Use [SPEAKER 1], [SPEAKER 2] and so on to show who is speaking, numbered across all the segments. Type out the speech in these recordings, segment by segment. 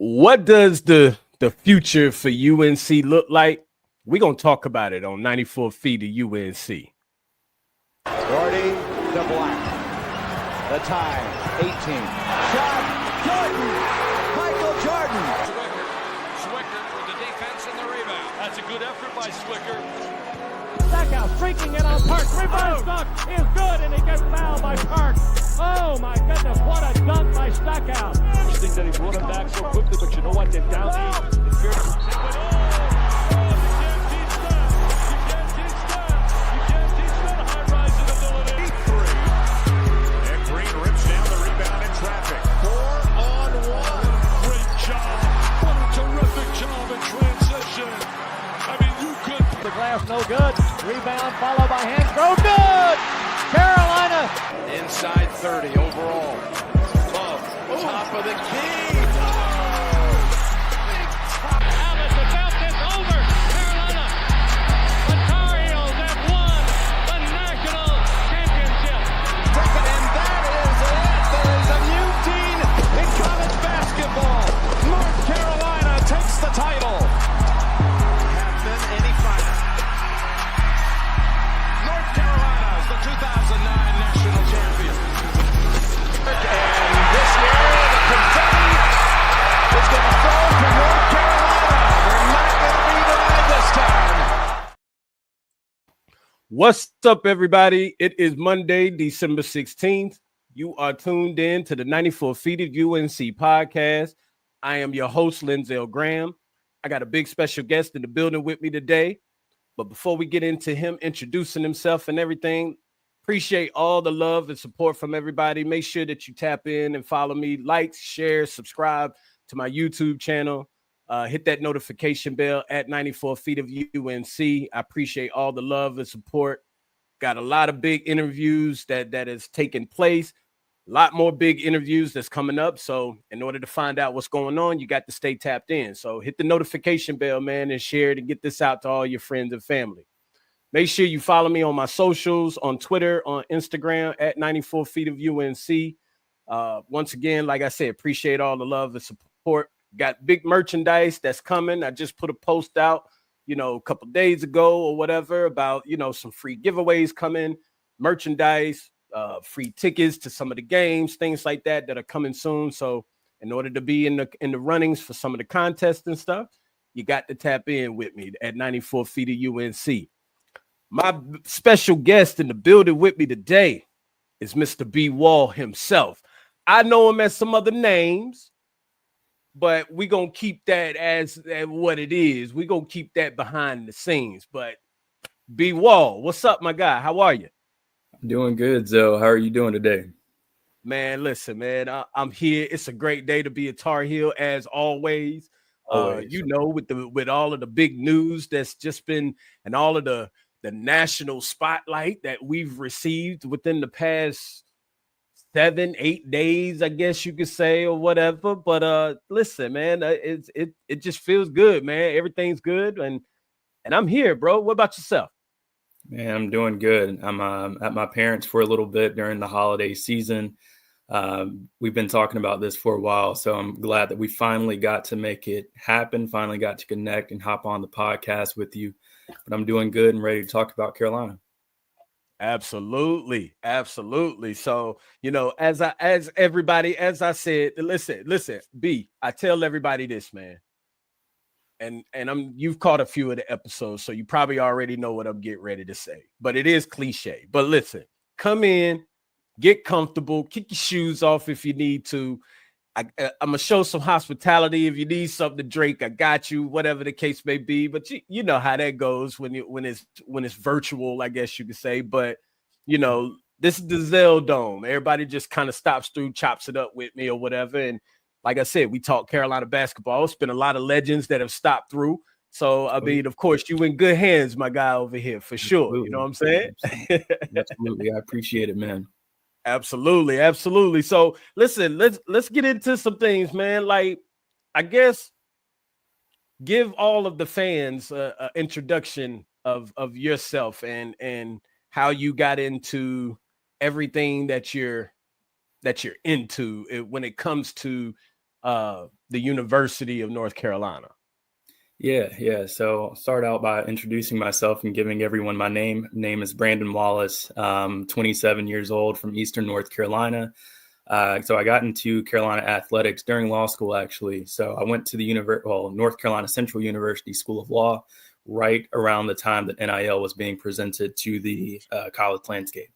[SPEAKER 1] What does the future for UNC look like? We're going to talk about it on 94 Feet of UNC.
[SPEAKER 2] Gordy to Black. The time, 18. Shot, Jordan! Michael Jordan!
[SPEAKER 3] Swicker for the defense and the rebound. That's a good effort by Swicker.
[SPEAKER 4] Stackout, freaking it on Park. Rebound stuck is good, and he gets fouled by Park. Oh my goodness, what a dunk by Stackout.
[SPEAKER 3] I think that he brought him back so quickly, but you know what? They're down the you can't teach that. You can't teach that. You can't teach that high-rising ability.
[SPEAKER 5] 3. And Green rips down the rebound in traffic. 4-on-1.
[SPEAKER 3] Great job. What a terrific job in transition. I mean, you could.
[SPEAKER 4] The glass no good. Rebound followed by hand throw. Good! Carolina.
[SPEAKER 3] Inside 30 overall. Love, top of the key.
[SPEAKER 4] Alice, the belt is over. Carolina. The Tar Heels have won the national championship.
[SPEAKER 2] And that is it. There is a new team in college basketball. North Carolina takes the title. Hampton, any final. North Carolina is the 2009 national champion. And this year, the confetti is going to fall to North Carolina. They're not going to be denied this time.
[SPEAKER 1] What's up, everybody? It is Monday, December 16th. You are tuned in to the 94 Feet of UNC podcast. I am your host, Linzel Graham. I got a big special guest in the building with me today. But before we get into him introducing himself and everything, appreciate all the love and support from everybody. Make sure that you tap in and follow me. Like, share, subscribe to my YouTube channel. Hit that notification bell at 94 Feet of UNC. I appreciate all the love and support. Got a lot of big interviews that has taken place. A lot more big interviews that's coming up. So in order to find out what's going on, you got to stay tapped in. So hit the notification bell, man, and share it and get this out to all your friends and family. Make sure you follow me on my socials, on Twitter, on Instagram at 94 Feet of UNC. Once again, like I said, appreciate all the love and support. Got big merchandise that's coming. I just put a post out, a couple days ago or whatever about, some free giveaways coming, merchandise, free tickets to some of the games, things like that are coming soon. So in order to be in the runnings for some of the contests and stuff, you got to tap in with me at 94 Feet of UNC. My special guest in the building with me today is Mr. B. Wall himself. I know him as some other names, but we're going to keep that as what it is. We're going to keep that behind the scenes. But B. Wall, what's up, my guy? How are you?
[SPEAKER 6] Doing good, Zoe. How are you doing today?
[SPEAKER 1] Man, listen, man, I'm here. It's a great day to be a Tar Heel, as always. With all of the big news that's just been, and all of the national spotlight that we've received within the past 7-8 days, I guess you could say, or whatever. But listen, man, it just feels good, man. Everything's good, and I'm here, bro. What about yourself?
[SPEAKER 6] Man, I'm doing good. I'm at my parents' for a little bit during the holiday season. We've been talking about this for a while, so I'm glad that we finally got to make it happen, finally got to connect and hop on the podcast with you. But I'm doing good and ready to talk about Carolina.
[SPEAKER 1] Absolutely. So, as I said, listen, B, I tell everybody this, man. And you've caught a few of the episodes, so you probably already know what I'm getting ready to say. But it is cliche. But listen, come in, get comfortable, kick your shoes off if you need to. I'm gonna show some hospitality. If you need something to drink, I got you, whatever the case may be. But you know how that goes when it's virtual, I guess you could say. But this is the Zell Dome. Everybody just kind of stops through, chops it up with me or whatever. And like I said, we talk Carolina basketball. It's been a lot of legends that have stopped through. So I mean, of course, you in good hands, my guy over here, for sure.
[SPEAKER 6] Absolutely.
[SPEAKER 1] You know what I'm saying?
[SPEAKER 6] Absolutely, I appreciate it, man.
[SPEAKER 1] Absolutely. So listen, let's get into some things, man. Like, I guess give all of the fans an introduction of yourself and how you got into everything that you're into when it comes to the University of North Carolina?
[SPEAKER 6] Yeah. So I'll start out by introducing myself and giving everyone my name. Name is Brandon Wallace, 27 years old from Eastern North Carolina. So I got into Carolina athletics during law school, actually. So I went to the North Carolina Central University School of Law right around the time that NIL was being presented to the college landscape.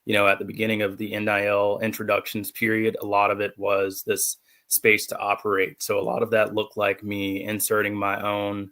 [SPEAKER 6] At the beginning of the NIL introductions period, a lot of it was this space to operate. So a lot of that looked like me inserting my own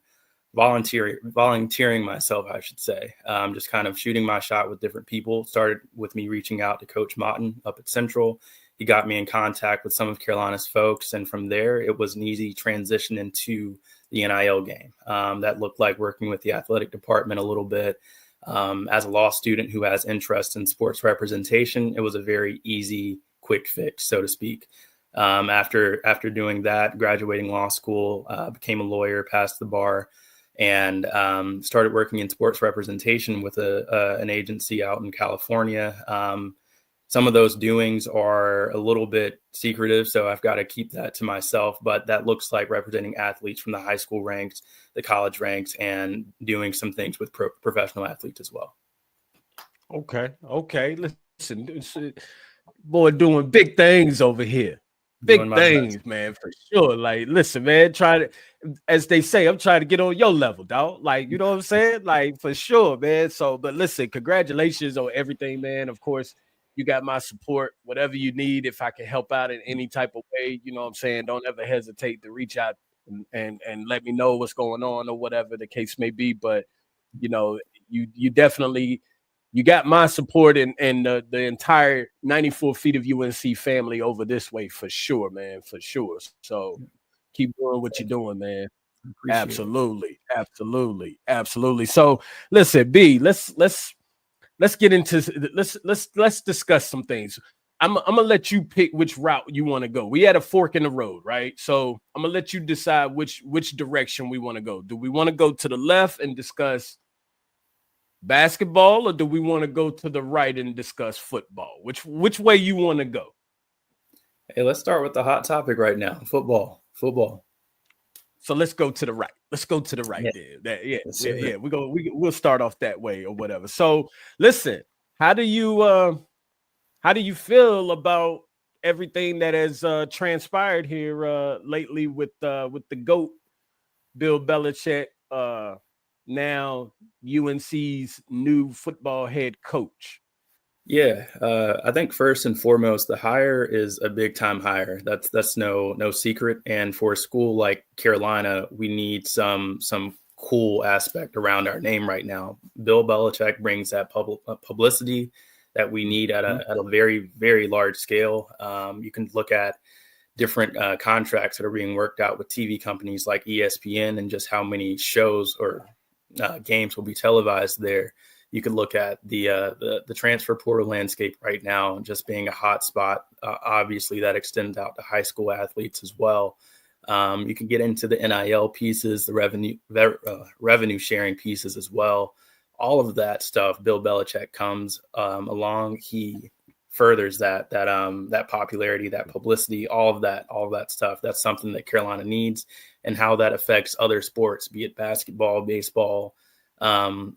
[SPEAKER 6] volunteering myself, I should say, just kind of shooting my shot with different people. Started with me reaching out to Coach Motton up at Central. He got me in contact with some of Carolina's folks. And from there, it was an easy transition into the NIL game. That looked like working with the athletic department a little bit. As a law student who has interest in sports representation, it was a very easy, quick fix, so to speak. After doing that, graduating law school, became a lawyer, passed the bar, and started working in sports representation with an agency out in California. Some of those doings are a little bit secretive, so I've got to keep that to myself. But that looks like representing athletes from the high school ranks, the college ranks, and doing some things with professional athletes as well.
[SPEAKER 1] Okay. Listen, boy, doing big things over here. Big things, best, man, for sure. Like, listen, man, as they say, I'm trying to get on your level, dog. Like, you know what I'm saying? Like, for sure, man. So, but listen, congratulations on everything, man. Of course, you got my support, whatever you need. If I can help out in any type of way, you know what I'm saying? Don't ever hesitate to reach out and let me know what's going on or whatever the case may be. But, you definitely, you got my support and the entire 94 feet of UNC family over this way for sure, man, for sure. So keep doing what you're doing, man. Absolutely. So listen, B, let's get into let's discuss some things. I'm gonna let you pick which route you want to go. We had a fork in the road, right? So I'm gonna let you decide which direction we want to go. Do we want to go to the left and discuss basketball, or do we want to go to the right and discuss football? Which way you want to go?
[SPEAKER 6] Hey, let's start with the hot topic right now, football.
[SPEAKER 1] So let's go to the right. Yeah. We'll start off that way or whatever. So listen, how do you feel about everything that has transpired here lately with the GOAT, Bill Belichick, now UNC's new football head coach?
[SPEAKER 6] Yeah, I think first and foremost, the hire is a big time hire. That's no secret. And for a school like Carolina, we need some cool aspect around our name right now. Bill Belichick brings that publicity that we need at a very, very large scale. You can look at different contracts that are being worked out with TV companies like ESPN and just how many shows or games will be televised there. You could look at the transfer portal landscape right now, just being a hot spot. Obviously, that extends out to high school athletes as well. You can get into the NIL pieces, the revenue sharing pieces as well. All of that stuff, Bill Belichick comes along. He furthers that popularity, that publicity, all of that stuff. That's something that Carolina needs, and how that affects other sports, be it basketball, baseball,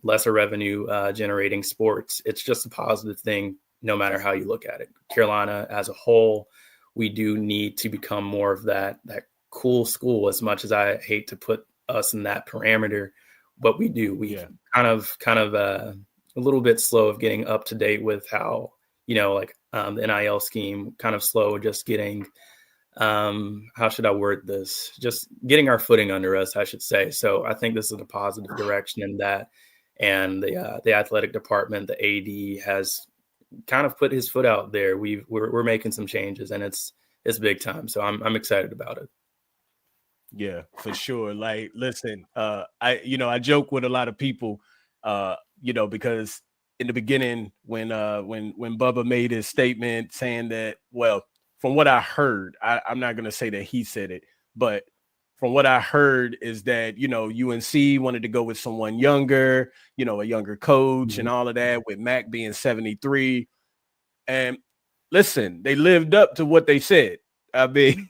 [SPEAKER 6] lesser revenue generating sports. It's just a positive thing, no matter how you look at it. Carolina as a whole, we do need to become more of that cool school, as much as I hate to put us in that parameter, but we do. We kind of a little bit slow of getting up to date with how, the NIL scheme, kind of slow, just getting, how should I word this? Just getting our footing under us, I should say. So I think this is a positive direction in that. And the athletic department, the AD, has kind of put his foot out there. We're making some changes, and it's big time. So I'm excited about it.
[SPEAKER 1] Yeah, for sure. Like, listen, I joke with a lot of people, because in the beginning, when Bubba made his statement saying that, well, from what I heard, I'm not going to say that he said it, but from what I heard is that, UNC wanted to go with someone younger, a younger coach and all of that, with Mac being 73. And listen, they lived up to what they said. I mean,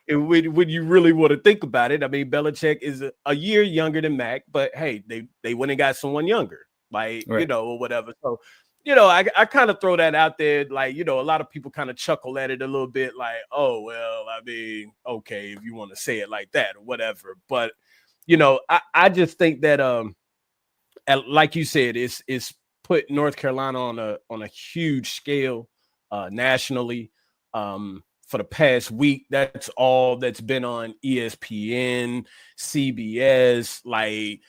[SPEAKER 1] when you really want to think about it, I mean, Belichick is a year younger than Mac, but hey, they went and got someone younger, like,
[SPEAKER 6] Right.
[SPEAKER 1] or whatever. So, I kind of throw that out there, like, a lot of people kind of chuckle at it a little bit, like, oh, well, I mean, okay, if you want to say it like that or whatever. But, I just think that, like you said, it's put North Carolina on a huge scale nationally. For the past week, that's all that's been on ESPN, CBS, like,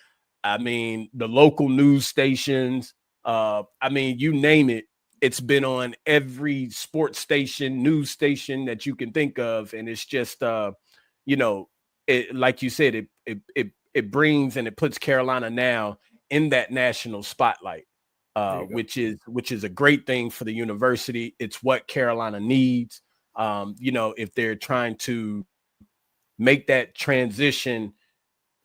[SPEAKER 1] I mean, the local news stations. I mean, you name it, it's been on every sports station, news station that you can think of. And it's just it, like you said, it brings and it puts Carolina now in that national spotlight. Which is a great thing for the university. It's what Carolina needs. If they're trying to make that transition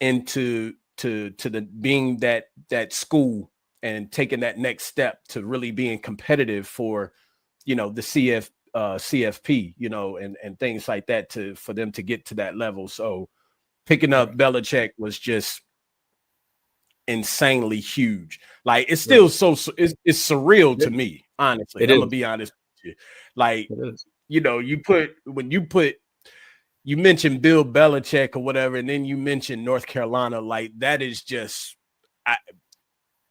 [SPEAKER 1] into the being that school and taking that next step to really being competitive for, the CFP, and things like that for them to get to that level. So picking up Belichick was just insanely huge. Like, it's still it's surreal to me, honestly. I'm gonna be honest with you. Like, you mentioned Bill Belichick or whatever, and then you mentioned North Carolina, like, that is just,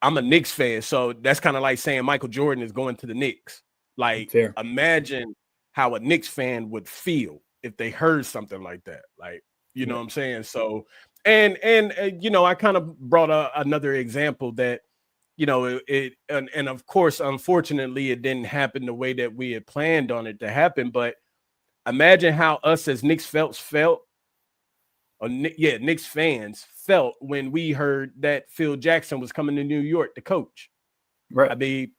[SPEAKER 1] I'm a Knicks fan, so that's kind of like saying Michael Jordan is going to the Knicks. Like,
[SPEAKER 6] Fair.
[SPEAKER 1] Imagine how a Knicks fan would feel if they heard something like that. Like, you know what I'm saying? So, and I kind of brought another example that, and of course, unfortunately, it didn't happen the way that we had planned on it to happen. But imagine how us as Knicks Knicks fans felt when we heard that Phil Jackson was coming to New York to coach.
[SPEAKER 6] Right.
[SPEAKER 1] I mean,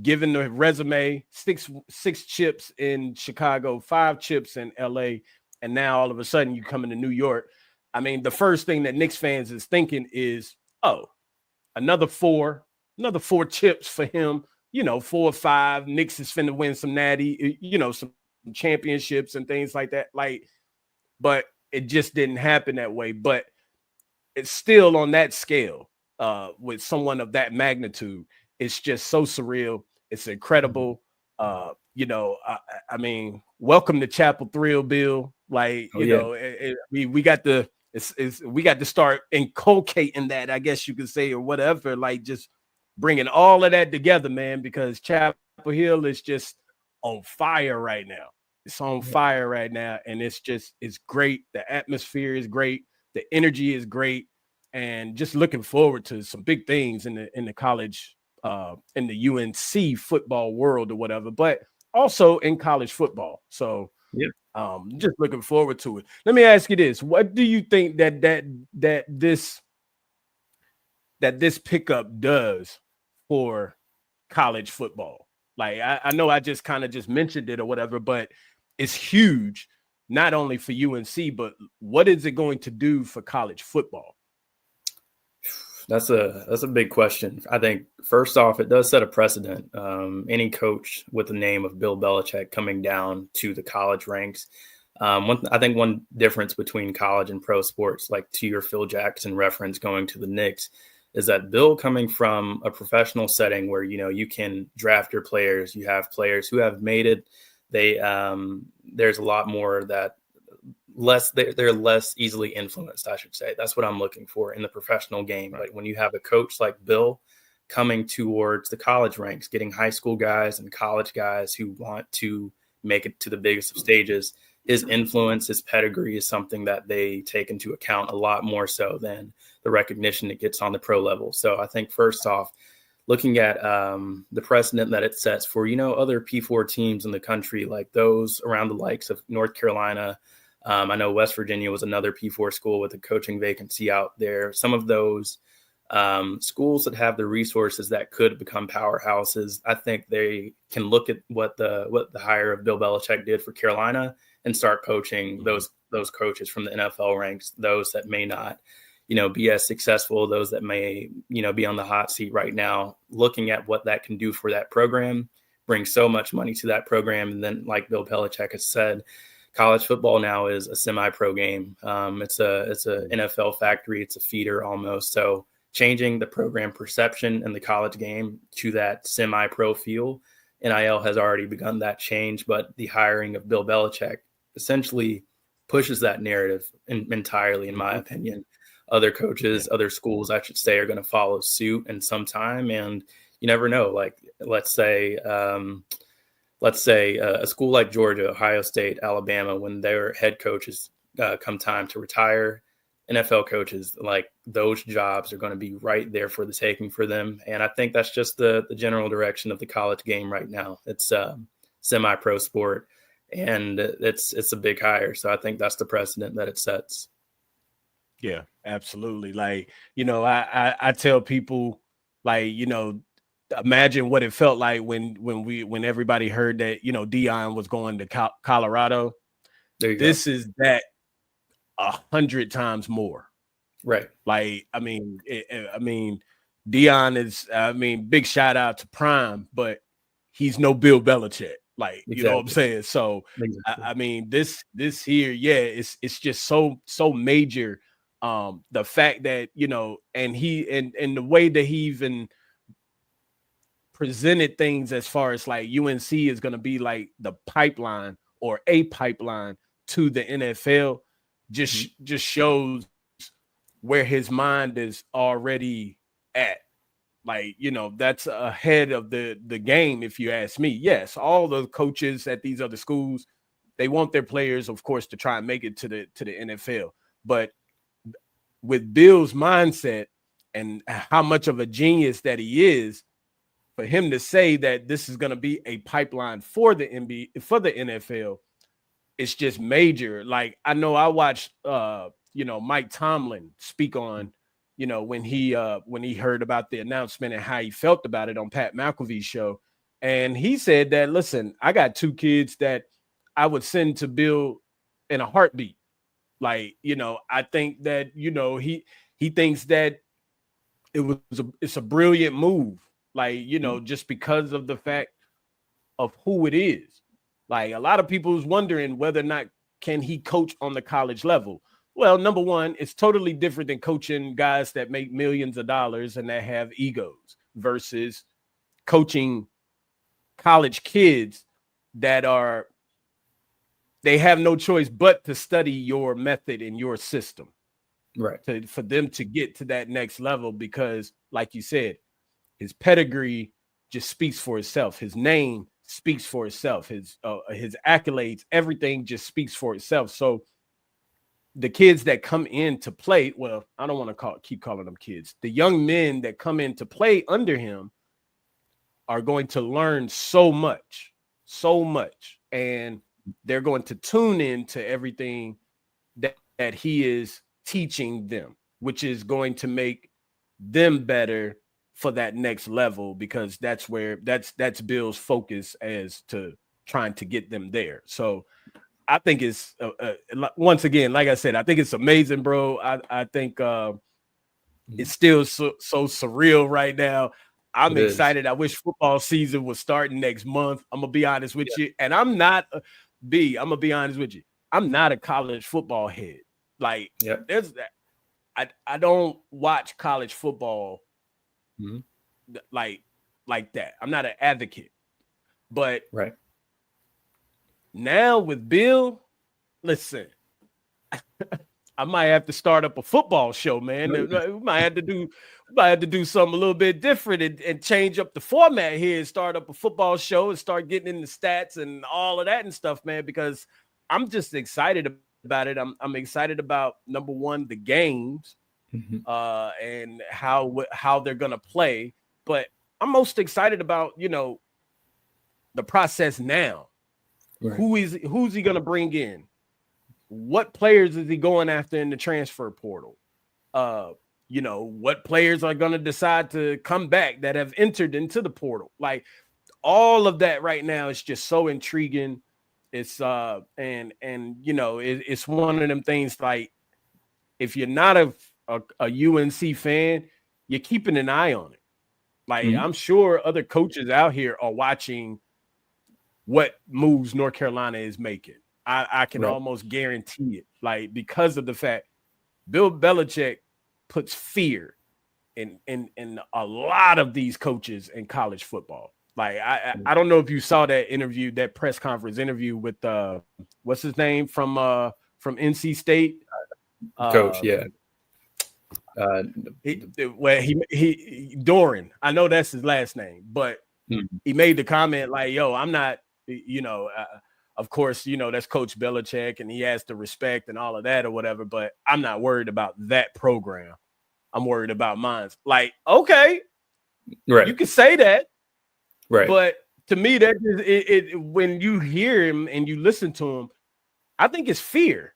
[SPEAKER 1] given the resume, six chips in Chicago, 5 chips in LA, and now all of a sudden you come into New York. I mean, the first thing that Knicks fans is thinking is, oh, another 4 chips for him, 4 or 5. Knicks is finna win some natty, some championships and things like that. Like, but it just didn't happen that way. But it's still on that scale, with someone of that magnitude. It's just so surreal. It's incredible. I mean, welcome to Chapel Thrill, Bill. Like, we got to start inculcating that, I guess you could say, or whatever, like, just bringing all of that together, man, because Chapel Hill is just on fire right now. It's on fire right now. And it's great. The atmosphere is great. The energy is great. And just looking forward to some big things in the college, in the UNC football world or whatever, but also in college football. So just looking forward to it. Let me ask you this. What do you think that this pickup does for college football? Like, I know I just kind of just mentioned it or whatever, but it's huge, not only for UNC, but what is it going to do for college football?
[SPEAKER 6] That's a big question. I think first off, it does set a precedent. Any coach with the name of Bill Belichick coming down to the college ranks. I think one difference between college and pro sports, like to your Phil Jackson reference going to the Knicks, is that Bill coming from a professional setting where, you can draft your players, you have players who have made it. There's a lot more that they're less easily influenced, I should say. That's what I'm looking for in the professional game. Right. Like when you have a coach like Bill coming towards the college ranks, getting high school guys and college guys who want to make it to the biggest of stages, his influence, his pedigree is something that they take into account a lot more so than the recognition it gets on the pro level. So I think first off, looking at the precedent that it sets for, other P4 teams in the country, like those around the likes of North Carolina. I know West Virginia was another P4 school with a coaching vacancy out there. Some of those schools that have the resources that could become powerhouses, I think they can look at what the hire of Bill Belichick did for Carolina and start poaching those coaches from the NFL ranks, those that may not, be as successful, those that may, be on the hot seat right now, looking at what that can do for that program, bring so much money to that program. And then, like Bill Belichick has said, college football now is a semi-pro game. It's a NFL factory. It's a feeder almost. So changing the program perception in the college game to that semi-pro feel, NIL has already begun that change, but the hiring of Bill Belichick essentially pushes that narrative entirely, in my opinion. Other coaches, other schools, I should say, are going to follow suit in some time, and you never know. Like, let's say a school like Georgia, Ohio State, Alabama, when their head coaches come time to retire, NFL coaches, like, those jobs are going to be right there for the taking for them. And I think that's just the general direction of the college game right now. It's semi-pro sport, and it's a big hire. So I think that's the precedent that it sets.
[SPEAKER 1] Yeah, absolutely. Like, I tell people, like, imagine what it felt like when everybody heard that, Deion was going to Colorado. This is that 100 times more.
[SPEAKER 6] Right.
[SPEAKER 1] Like, Deion is, big shout out to Prime, but he's no Bill Belichick. Like, you know what I'm saying? So, exactly. This here, it's just so major. The fact that, and the way that he even presented things as far as like UNC is going to be like the pipeline or a pipeline to the NFL just shows where his mind is already at. Like, that's ahead of the game, if you ask me. Yes, all the coaches at these other schools, they want their players, of course, to try and make it to the NFL. But with Bill's mindset and how much of a genius that he is, for him to say that this is going to be a pipeline for the NFL, it's just major. Like, I know I watched, Mike Tomlin speak on, when he heard about the announcement and how he felt about it on Pat McAfee's show. And he said that, listen, I got 2 kids that I would send to Bill in a heartbeat. Like, I think that, he thinks that it's a brilliant move. Like, just because of the fact of who it is. Like, a lot of people is wondering whether or not can he coach on the college level. Well, number one, it's totally different than coaching guys that make millions of dollars and that have egos versus coaching college kids that they have no choice but to study your method and your system.
[SPEAKER 6] Right.
[SPEAKER 1] For them to get to that next level, because like you said, his pedigree just speaks for itself. His name speaks for itself. His accolades, everything just speaks for itself. So the kids that come in to play, well, I don't want to keep calling them kids. The young men that come in to play under him are going to learn so much, and they're going to tune into everything that he is teaching them, which is going to make them better for that next level, because that's Bill's focus as to trying to get them there. So I think it's once again, like I said, I think it's amazing, bro. I think it's still so surreal right now. I'm excited. I wish football season was starting next month. I'm gonna be honest with you, and I'm gonna be honest with you. I'm not a college football head. Like, there's that. I don't watch college football like that. I'm not an advocate, but
[SPEAKER 6] right
[SPEAKER 1] now with Bill, listen, I might have to start up a football show, man. We might have to do something a little bit different and change up the format here and start up a football show and start getting in the stats and all of that and stuff, man, because I'm just excited about it. I'm excited about, number one, the games and how they're going to play. But I'm most excited about, the process now. Right. Who's he going to bring in? What players is he going after in the transfer portal? What players are going to decide to come back that have entered into the portal? Like, all of that right now is just so intriguing. It's it's one of them things, like, if you're not a UNC fan, you're keeping an eye on it. Like, I'm sure other coaches out here are watching what moves North Carolina is making. I can
[SPEAKER 6] Right.
[SPEAKER 1] almost guarantee it, like, because of the fact Bill Belichick puts fear in a lot of these coaches in college football. Like, I don't know if you saw that interview, that press conference interview with what's his name from NC State,
[SPEAKER 6] Coach, yeah.
[SPEAKER 1] where he Doran. I know that's his last name, but he made the comment like, "Yo, I'm not, of course, that's Coach Belichick, and he has to respect and all of that or whatever. But I'm not worried about that program. I'm worried about mine." Like, okay,
[SPEAKER 6] Right.
[SPEAKER 1] you can say that,
[SPEAKER 6] Right.
[SPEAKER 1] but to me, that is when you hear him and you listen to him, I think it's fear.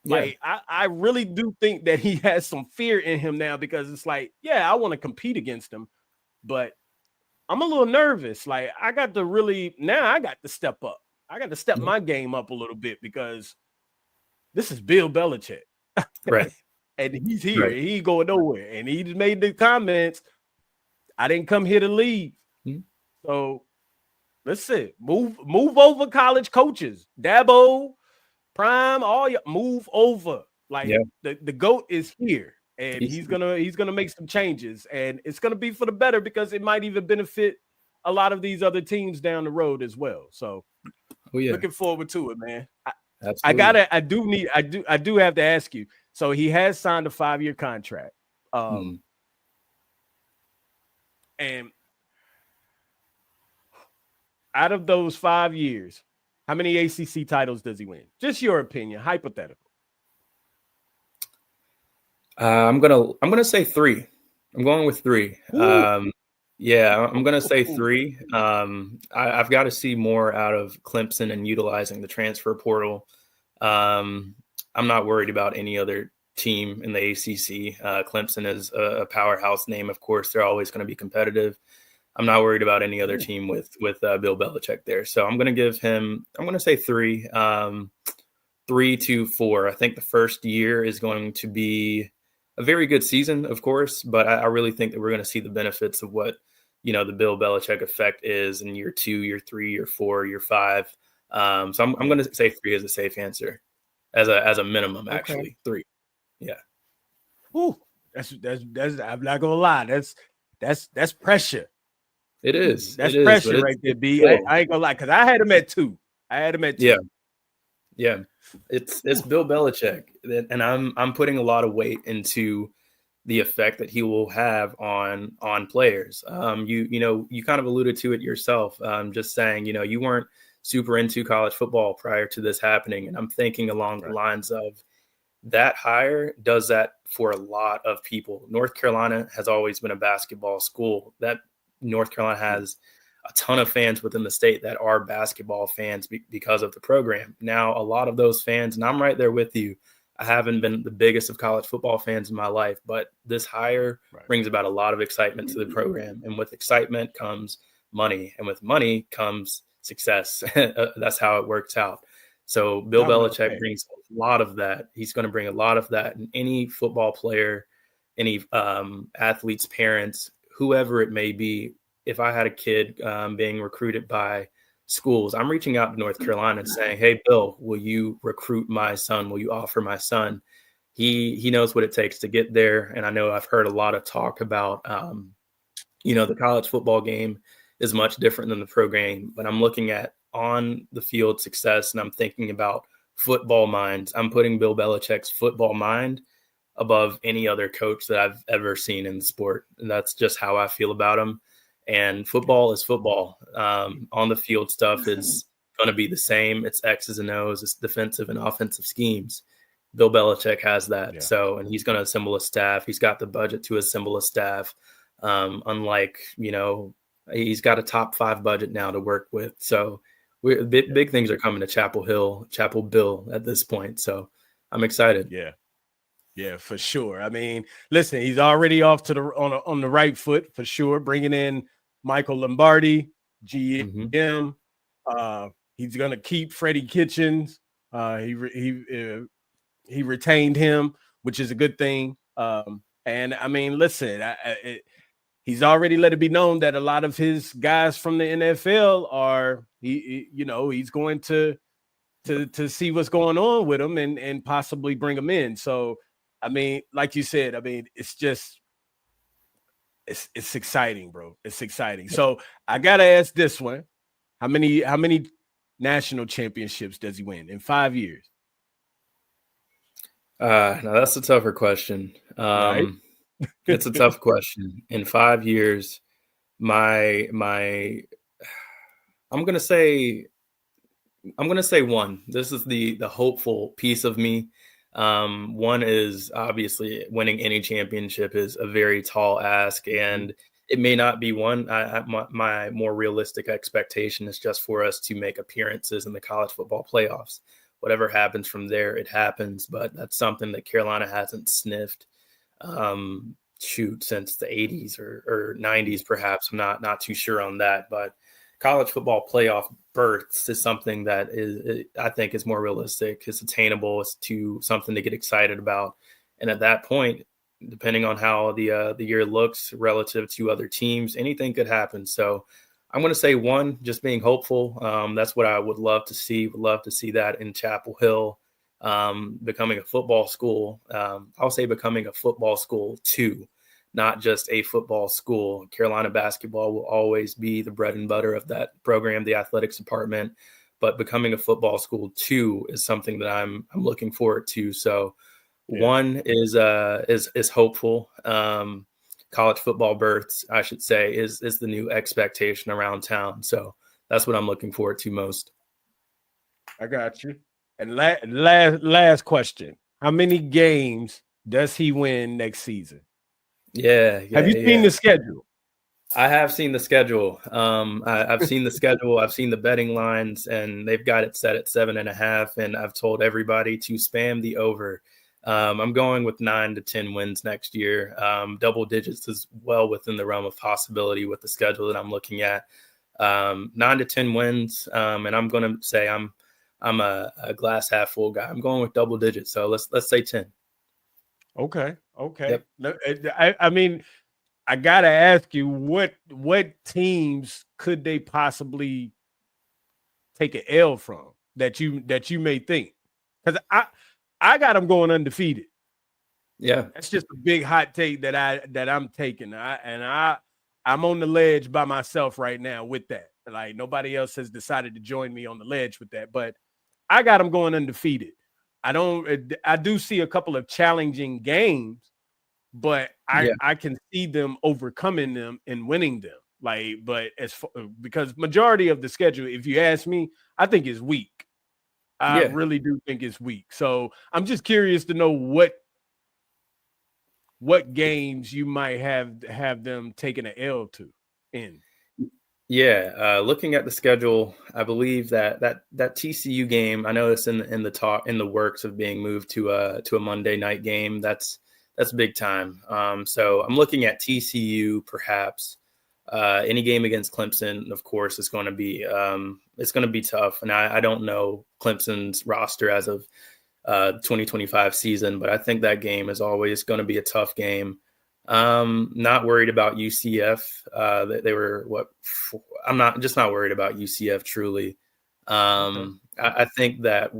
[SPEAKER 6] Yeah.
[SPEAKER 1] Like, I really do think that he has some fear in him now, because it's like, yeah, I want to compete against him, but I'm a little nervous. Like, I got to step up. I got to step my game up a little bit, because this is Bill Belichick.
[SPEAKER 6] Right.
[SPEAKER 1] And he's here.
[SPEAKER 6] Right.
[SPEAKER 1] He ain't going nowhere. And he just made the comments, I didn't come here to leave. So let's see. Move over, college coaches. Dabo, Prime, all you move over. Like, the GOAT is here, and he's gonna make some changes, and it's gonna be for the better, because it might even benefit a lot of these other teams down the road as well. So looking forward to it, man. I do have to ask you. So he has signed a 5-year contract. And out of those 5 years, how many ACC titles does he win? Just your opinion, hypothetical.
[SPEAKER 6] I'm gonna say 3. I'm going with 3. Yeah, I'm gonna say 3. I've got to see more out of Clemson and utilizing the transfer portal. I'm not worried about any other team in the ACC. Clemson is a powerhouse name, of course. They're always going to be competitive. I'm not worried about any other team with Bill Belichick there. So I'm going to say 3, 3 to 4. I think the first year is going to be a very good season, of course, but I really think that we're going to see the benefits of what, the Bill Belichick effect is in year 2, year 3, year 4, year 5. So I'm going to say 3 as a safe answer, as a minimum, actually. 3. Yeah.
[SPEAKER 1] Ooh, that's I'm not gonna lie. That's pressure.
[SPEAKER 6] It is.
[SPEAKER 1] That's pressure right there, B. I ain't gonna lie, because I had him at 2.
[SPEAKER 6] Yeah. It's Bill Belichick, and I'm putting a lot of weight into the effect that he will have on players. You kind of alluded to it yourself. Just saying, you weren't super into college football prior to this happening, and I'm thinking along the lines of that hire does that for a lot of people. North Carolina has always been a basketball school. That North Carolina has a ton of fans within the state that are basketball fans because of the program. Now, a lot of those fans, and I'm right there with you, I haven't been the biggest of college football fans in my life, but this hire brings about a lot of excitement to the program. And with excitement comes money, and with money comes success. That's how it works out. So Bill Belichick brings a lot of that. He's going to bring a lot of that. And any football player, any athlete's parents, whoever it may be, if I had a kid being recruited by schools, I'm reaching out to North Carolina and saying, hey, Bill, will you recruit my son? Will you offer my son? He knows what it takes to get there. And I know I've heard a lot of talk about, the college football game is much different than the pro game, but I'm looking at on the field success, and I'm thinking about football minds. I'm putting Bill Belichick's football mind above any other coach that I've ever seen in the sport. And that's just how I feel about him. And football is football. On the field stuff is going to be the same. It's X's and O's. It's defensive and offensive schemes. Bill Belichick has that. Yeah. So, and he's going to assemble a staff. He's got the budget to assemble a staff. Unlike, he's got a top 5 budget now to work with. So big things are coming to Chapel Bill at this point. So I'm excited.
[SPEAKER 1] Yeah, for sure. I mean, listen, he's already off to on the right foot for sure, bringing in Michael Lombardi, GM. He's going to keep Freddie Kitchens. He retained him, which is a good thing. And I mean, listen, he's already let it be known that a lot of his guys from the NFL are, he's going to to see what's going on with them and possibly bring them in. So, I mean, like you said, I mean, it's just it's exciting, bro. It's exciting. So I gotta ask this one: how many national championships does he win in 5 years?
[SPEAKER 6] Now that's a tougher question.
[SPEAKER 1] Right?
[SPEAKER 6] It's a tough question. In 5 years, my I'm gonna say one. This is the hopeful piece of me. One is obviously winning any championship is a very tall ask, and it may not be one. My more realistic expectation is just for us to make appearances in the college football playoffs. Whatever happens from there, it happens. But that's something that Carolina hasn't sniffed. Since the 80s or 90s, perhaps. I'm not too sure on that, but college football playoff berths is something that I think is more realistic. It's attainable. It's something to get excited about. And at that point, depending on how the year looks relative to other teams, anything could happen. So I'm going to say one, just being hopeful. That's what I would love to see. Would love to see that in Chapel Hill, becoming a football school. I'll say becoming a football school too. Not just a football school. Carolina basketball will always be the bread and butter of that program, the athletics department, but becoming a football school too is something that I'm looking forward to. So one is hopeful. College football berths, I should say, is the new expectation around town. So that's what I'm looking forward to most.
[SPEAKER 1] I got you. And last question: how many games does he win next season?
[SPEAKER 6] Yeah.
[SPEAKER 1] Have you seen the schedule?
[SPEAKER 6] I have seen the schedule. I've seen the schedule. I've seen the betting lines, and they've got it set at 7.5. And I've told everybody to spam the over. I'm going with 9 to 10 wins next year. Double digits is well within the realm of possibility with the schedule that I'm looking at. 9 to 10 wins, and I'm going to say I'm a glass half full guy. I'm going with double digits. So let's say 10. Okay.
[SPEAKER 1] Yep. I mean, I gotta ask you, what teams could they possibly take an L from that you may think? Because I got them going undefeated.
[SPEAKER 6] Yeah,
[SPEAKER 1] that's just a big hot take that I'm taking. I'm on the ledge by myself right now with that. Like nobody else has decided to join me on the ledge with that, but I got them going undefeated. I do see a couple of challenging games, but I can see them overcoming them and winning them. Because majority of the schedule, if you ask me, I think is weak. I really do think it's weak. So I'm just curious to know what games you might have them taking an L to in.
[SPEAKER 6] Yeah, looking at the schedule, I believe that TCU game, I know it's in the works of being moved to a Monday night game. That's big time. So I'm looking at TCU perhaps. Any game against Clemson, of course, is going to be it's going to be tough. And I don't know Clemson's roster as of 2025 season, but I think that game is always going to be a tough game. Not worried about UCF. They were I'm not worried about UCF truly. I think that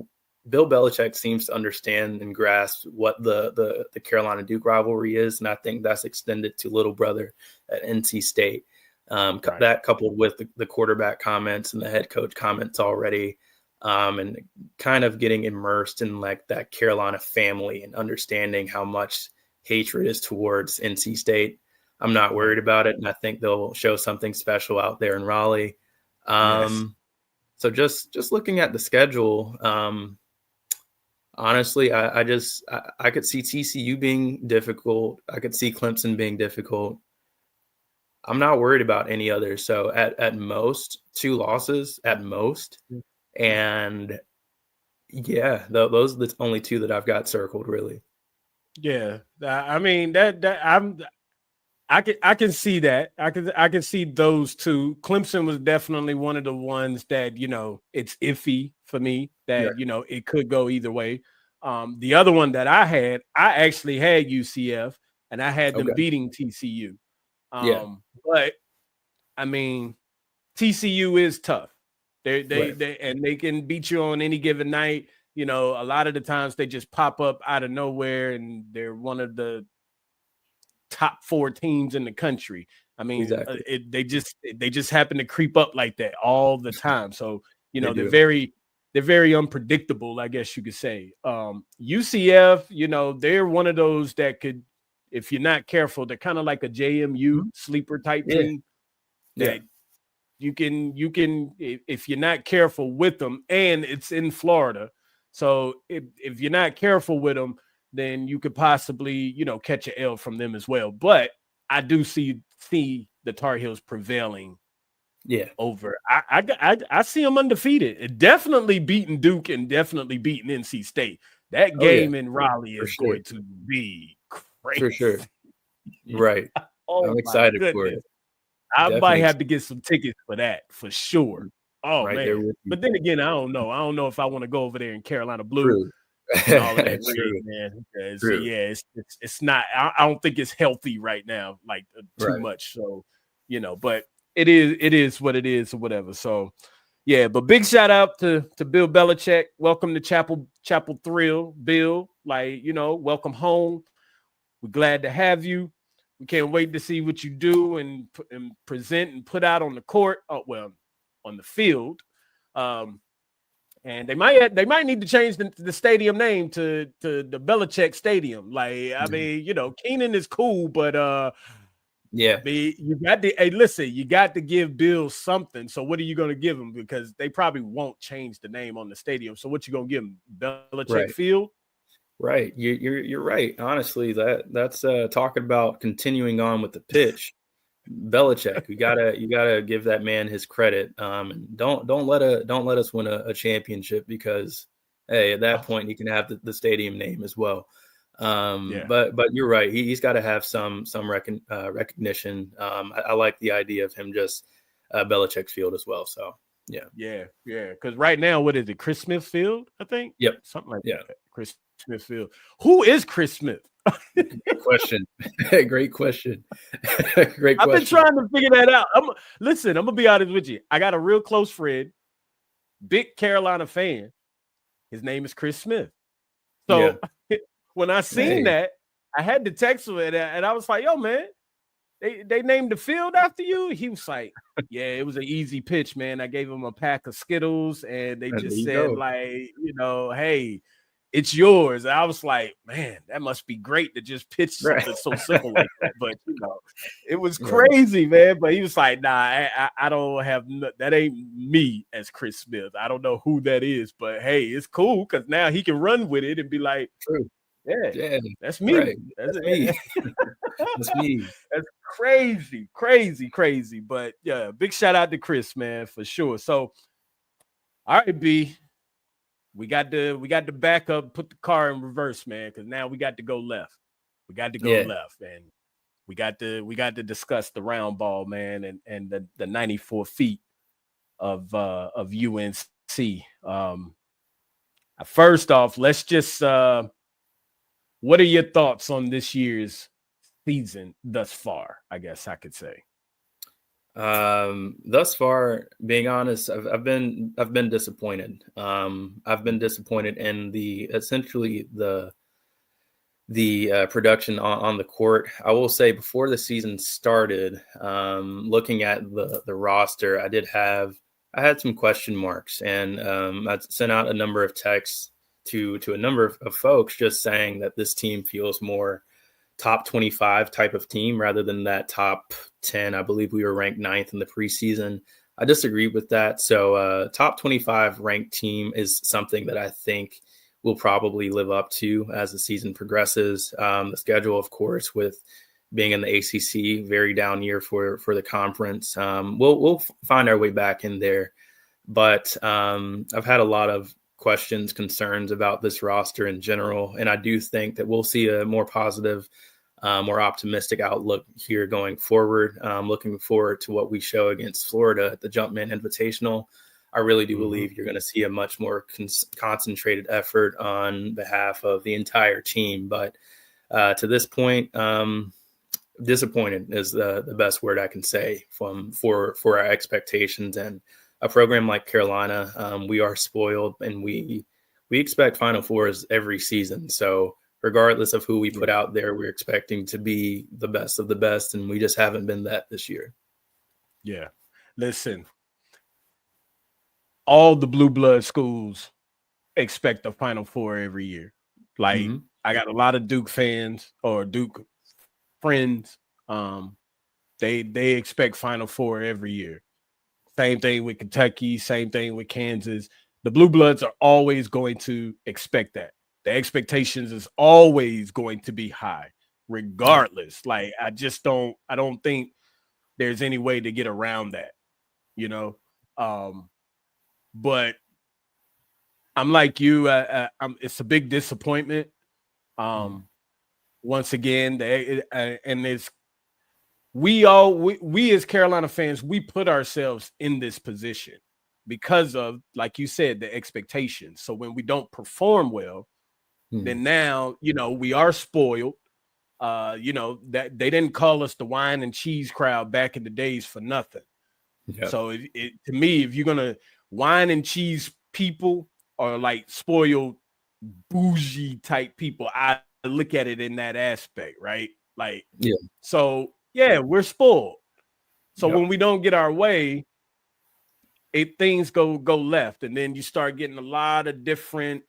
[SPEAKER 6] Bill Belichick seems to understand and grasp what the Carolina Duke rivalry is, and I think that's extended to little brother at NC State. That coupled with the quarterback comments and the head coach comments already, and kind of getting immersed in like that Carolina family and understanding how much hatred is towards NC State. I'm not worried about it, and I think they'll show something special out there in Raleigh. So just looking at the schedule, honestly, I could see TCU being difficult. I could see Clemson being difficult. I'm not worried about any others. So at most 2 losses at most, and those are the only 2 that I've got circled really.
[SPEAKER 1] Yeah, I mean I can see that. I can see those 2. Clemson was definitely one of the ones that it's iffy for me that it could go either way. The other one that I actually had UCF, and I had them beating TCU. But I mean, TCU is tough. They can beat you on any given night. You know, a lot of the times they just pop up out of nowhere, and they're one of the top 4 teams in the country. I mean,
[SPEAKER 6] Exactly.
[SPEAKER 1] they just happen to creep up like that all the time. So, you know,
[SPEAKER 6] do.
[SPEAKER 1] they're very unpredictable, I guess you could say. UCF, you know, they're one of those that could, if you're not careful, they're kind of like a JMU sleeper type team that you can if you're not careful with them, and it's in Florida. So if you're not careful with them, then you could possibly, you know, catch an L from them as well. But I do see the Tar Heels prevailing. Over. I see them undefeated. Definitely beating Duke and definitely beating NC State. That game in Raleigh is going to be crazy.
[SPEAKER 6] For sure. Right. I'm excited for it.
[SPEAKER 1] I might have to get some tickets for that for sure. Oh,
[SPEAKER 6] right
[SPEAKER 1] man. But then again, I don't know. I don't know if I want to go over there in Carolina Blue and all of that rig, man. So, yeah, it's not. I don't think it's healthy right now, like too much. So, you know, but it is what it is or whatever. So, yeah. But big shout out to Bill Belichick. Welcome to Chapel Thrill, Bill. Like, you know, welcome home. We're glad to have you. We can't wait to see what you do and present and put out on the court. Oh, well, on the field. And they might need to change the stadium name to the Belichick Stadium. Like, I mean, you know, Keenan is cool, but
[SPEAKER 6] yeah,
[SPEAKER 1] you got to listen, you got to give Bill something. So what are you going to give him? Because they probably won't change the name on the stadium. So what you going to give him? Belichick Field?
[SPEAKER 6] Right. You're right. Honestly, that's talking about continuing on with the pitch. Belichick, you gotta give that man his credit. Don't let us win a championship, because hey, at that point you can have the stadium name as well. But you're right. He's got to have some recognition. I like the idea of him just Belichick's Field as well. So yeah.
[SPEAKER 1] Because right now, what is it? Chris Smith Field, I think.
[SPEAKER 6] Yep.
[SPEAKER 1] Something like that. Chris Smith Field. Who is Chris Smith?
[SPEAKER 6] Good question. Great question. Great question.
[SPEAKER 1] I've been trying to figure that out. I'm gonna be honest with you. I got a real close friend, big Carolina fan. His name is Chris Smith. So when I seen that, I had to text him, and I was like, "Yo, man, they named the field after you?" He was like, "Yeah, it was an easy pitch, man. I gave him a pack of Skittles, and they just said, like, you know, hey, it's yours." And I was like, man, that must be great to just pitch something so simple like that. But, you know, it was crazy, man. But he was like, nah, I don't have that. Ain't me as Chris Smith. I don't know who that is, but hey, it's cool because now he can run with it and be like, yeah, that's me.
[SPEAKER 6] Right. That's me. That's me.
[SPEAKER 1] That's crazy. But yeah, big shout out to Chris, man, for sure. So, all right, B. We got to back up, put the car in reverse, man, because now we got to go left. We got to go left, and we got to discuss the round ball, man, and the 94 feet of UNC. First off, let's just what are your thoughts on this year's season thus far? I guess I could say.
[SPEAKER 6] Thus far, being honest, I've been disappointed. I've been disappointed in the production on the court. I will say, before the season started, looking at the roster, I had some question marks, and I sent out a number of texts to a number of folks just saying that this team feels more top 25 type of team rather than that top 10. I believe we were ranked 9th in the preseason. I disagree with that. So top 25 ranked team is something that I think we'll probably live up to as the season progresses. The schedule, of course, with being in the ACC, very down year for the conference. We'll find our way back in there. But I've had a lot of questions, concerns about this roster in general. And I do think that we'll see a more positive, more optimistic outlook here going forward. Looking forward to what we show against Florida at the Jumpman Invitational. I really do believe you're going to see a much more concentrated effort on behalf of the entire team. But to this point, disappointed is the best word I can say for our expectations and a program like Carolina, we are spoiled, and we expect Final Fours every season. So regardless of who we put out there, we're expecting to be the best of the best, and we just haven't been that this year.
[SPEAKER 1] Yeah. Listen, all the blue blood schools expect the Final Four every year. Like, I got a lot of Duke fans or Duke friends. They expect Final Four every year. Same thing with Kentucky, same thing with Kansas. The blue bloods are always going to expect that. The expectations is always going to be high, regardless. Like, I don't think there's any way to get around that, you know. But I'm like you. It's a big disappointment. Once again, and it's we as Carolina fans, we put ourselves in this position because of, like you said, the expectations. So when we don't perform well, then now, we are spoiled. That they didn't call us the wine and cheese crowd back in the days for nothing. Yep. So to me, if you're gonna wine and cheese people or like spoiled bougie type people, I look at it in that aspect, right? Like, so we're spoiled. So when we don't get our way, things go left, and then you start getting a lot of different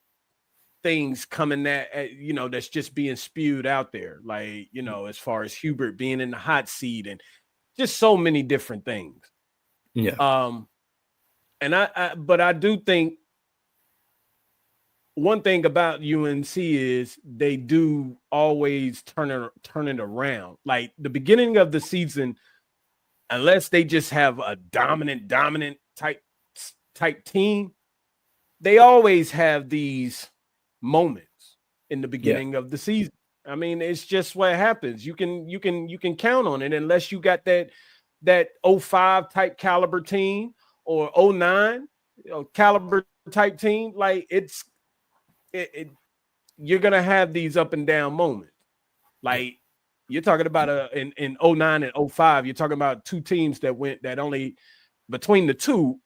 [SPEAKER 1] things coming that's just being spewed out there, like, as far as Hubert being in the hot seat and just so many different things. And I do think one thing about UNC is they do always turn it around. Like the beginning of the season, unless they just have a dominant type team, they always have these moments in the beginning of the season. I mean, it's just what happens. You can count on it unless you got that 05 type caliber team or 09 caliber type team. Like you're gonna have these up and down moments. Like you're talking about in 09 and 05, you're talking about two teams that only between the two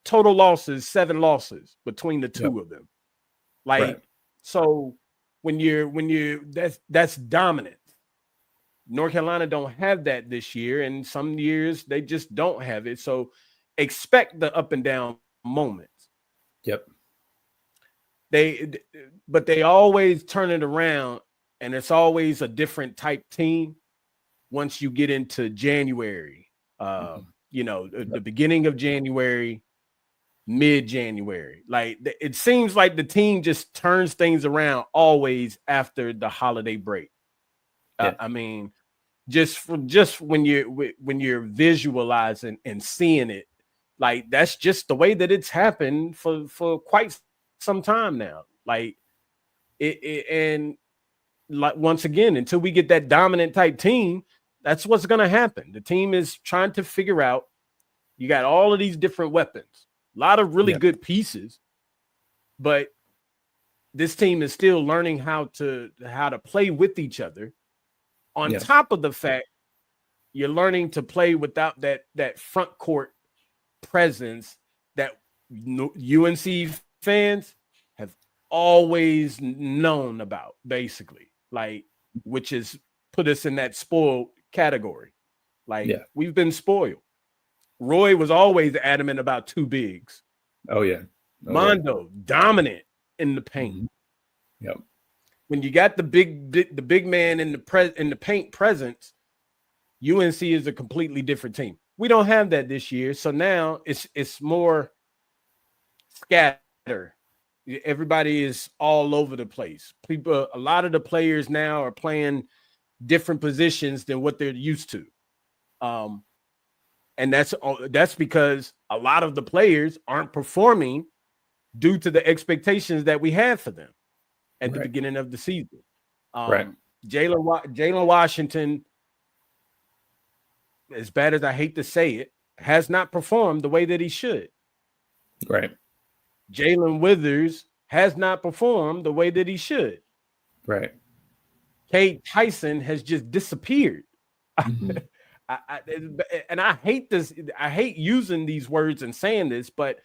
[SPEAKER 1] total losses, 7 losses between the two of them. Like so when you're that's dominant. North Carolina don't have that this year, and some years they just don't have it. So expect the up and down moments. But they always turn it around, and it's always a different type team once you get into January. The beginning of January, mid-January. Like it seems like the team just turns things around always after the holiday break. I mean, just when you're visualizing and seeing it, like that's just the way that it's happened for quite some time now. Like and like once again, until we get that dominant type team, that's what's going to happen. The team is trying to figure out. You got all of these different weapons, a lot of really good pieces, but this team is still learning how to play with each other. On top of the fact, you're learning to play without that front court presence that UNC fans have always known about, basically, like, which is put us in that spoiled category. Like we've been spoiled. Roy was always adamant about 2 bigs. Mondo dominant in the paint. When you got the big man in the paint presence, UNC is a completely different team. We don't have that this year, so now it's more scatter. Everybody is all over the place. A lot of the players now are playing different positions than what they're used to. And that's because a lot of the players aren't performing due to the expectations that we had for them at the beginning of the season. Jalen Washington, as bad as I hate to say it, has not performed the way that he should. Jalen Withers has not performed the way that he should. Cade Tyson has just disappeared. And I hate this. I hate using these words and saying this, but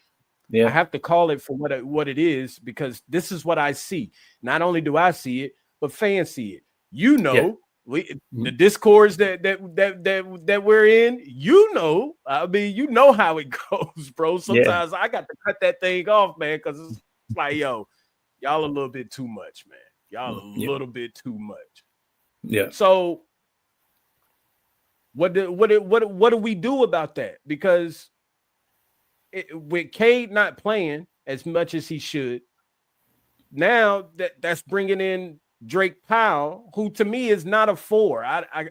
[SPEAKER 6] Yeah.
[SPEAKER 1] I have to call it for what it is, because this is what I see. Not only do I see it, but fans see it. You know, the discords that we're in. You know, I mean, you know how it goes, bro. Sometimes I got to cut that thing off, man, because it's like, yo, y'all a little bit too much, man. Y'all a little bit too much.
[SPEAKER 6] Yeah.
[SPEAKER 1] So what do we do about that? Because with Cade not playing as much as he should, now that's bringing in Drake Powell, who to me is not a 4.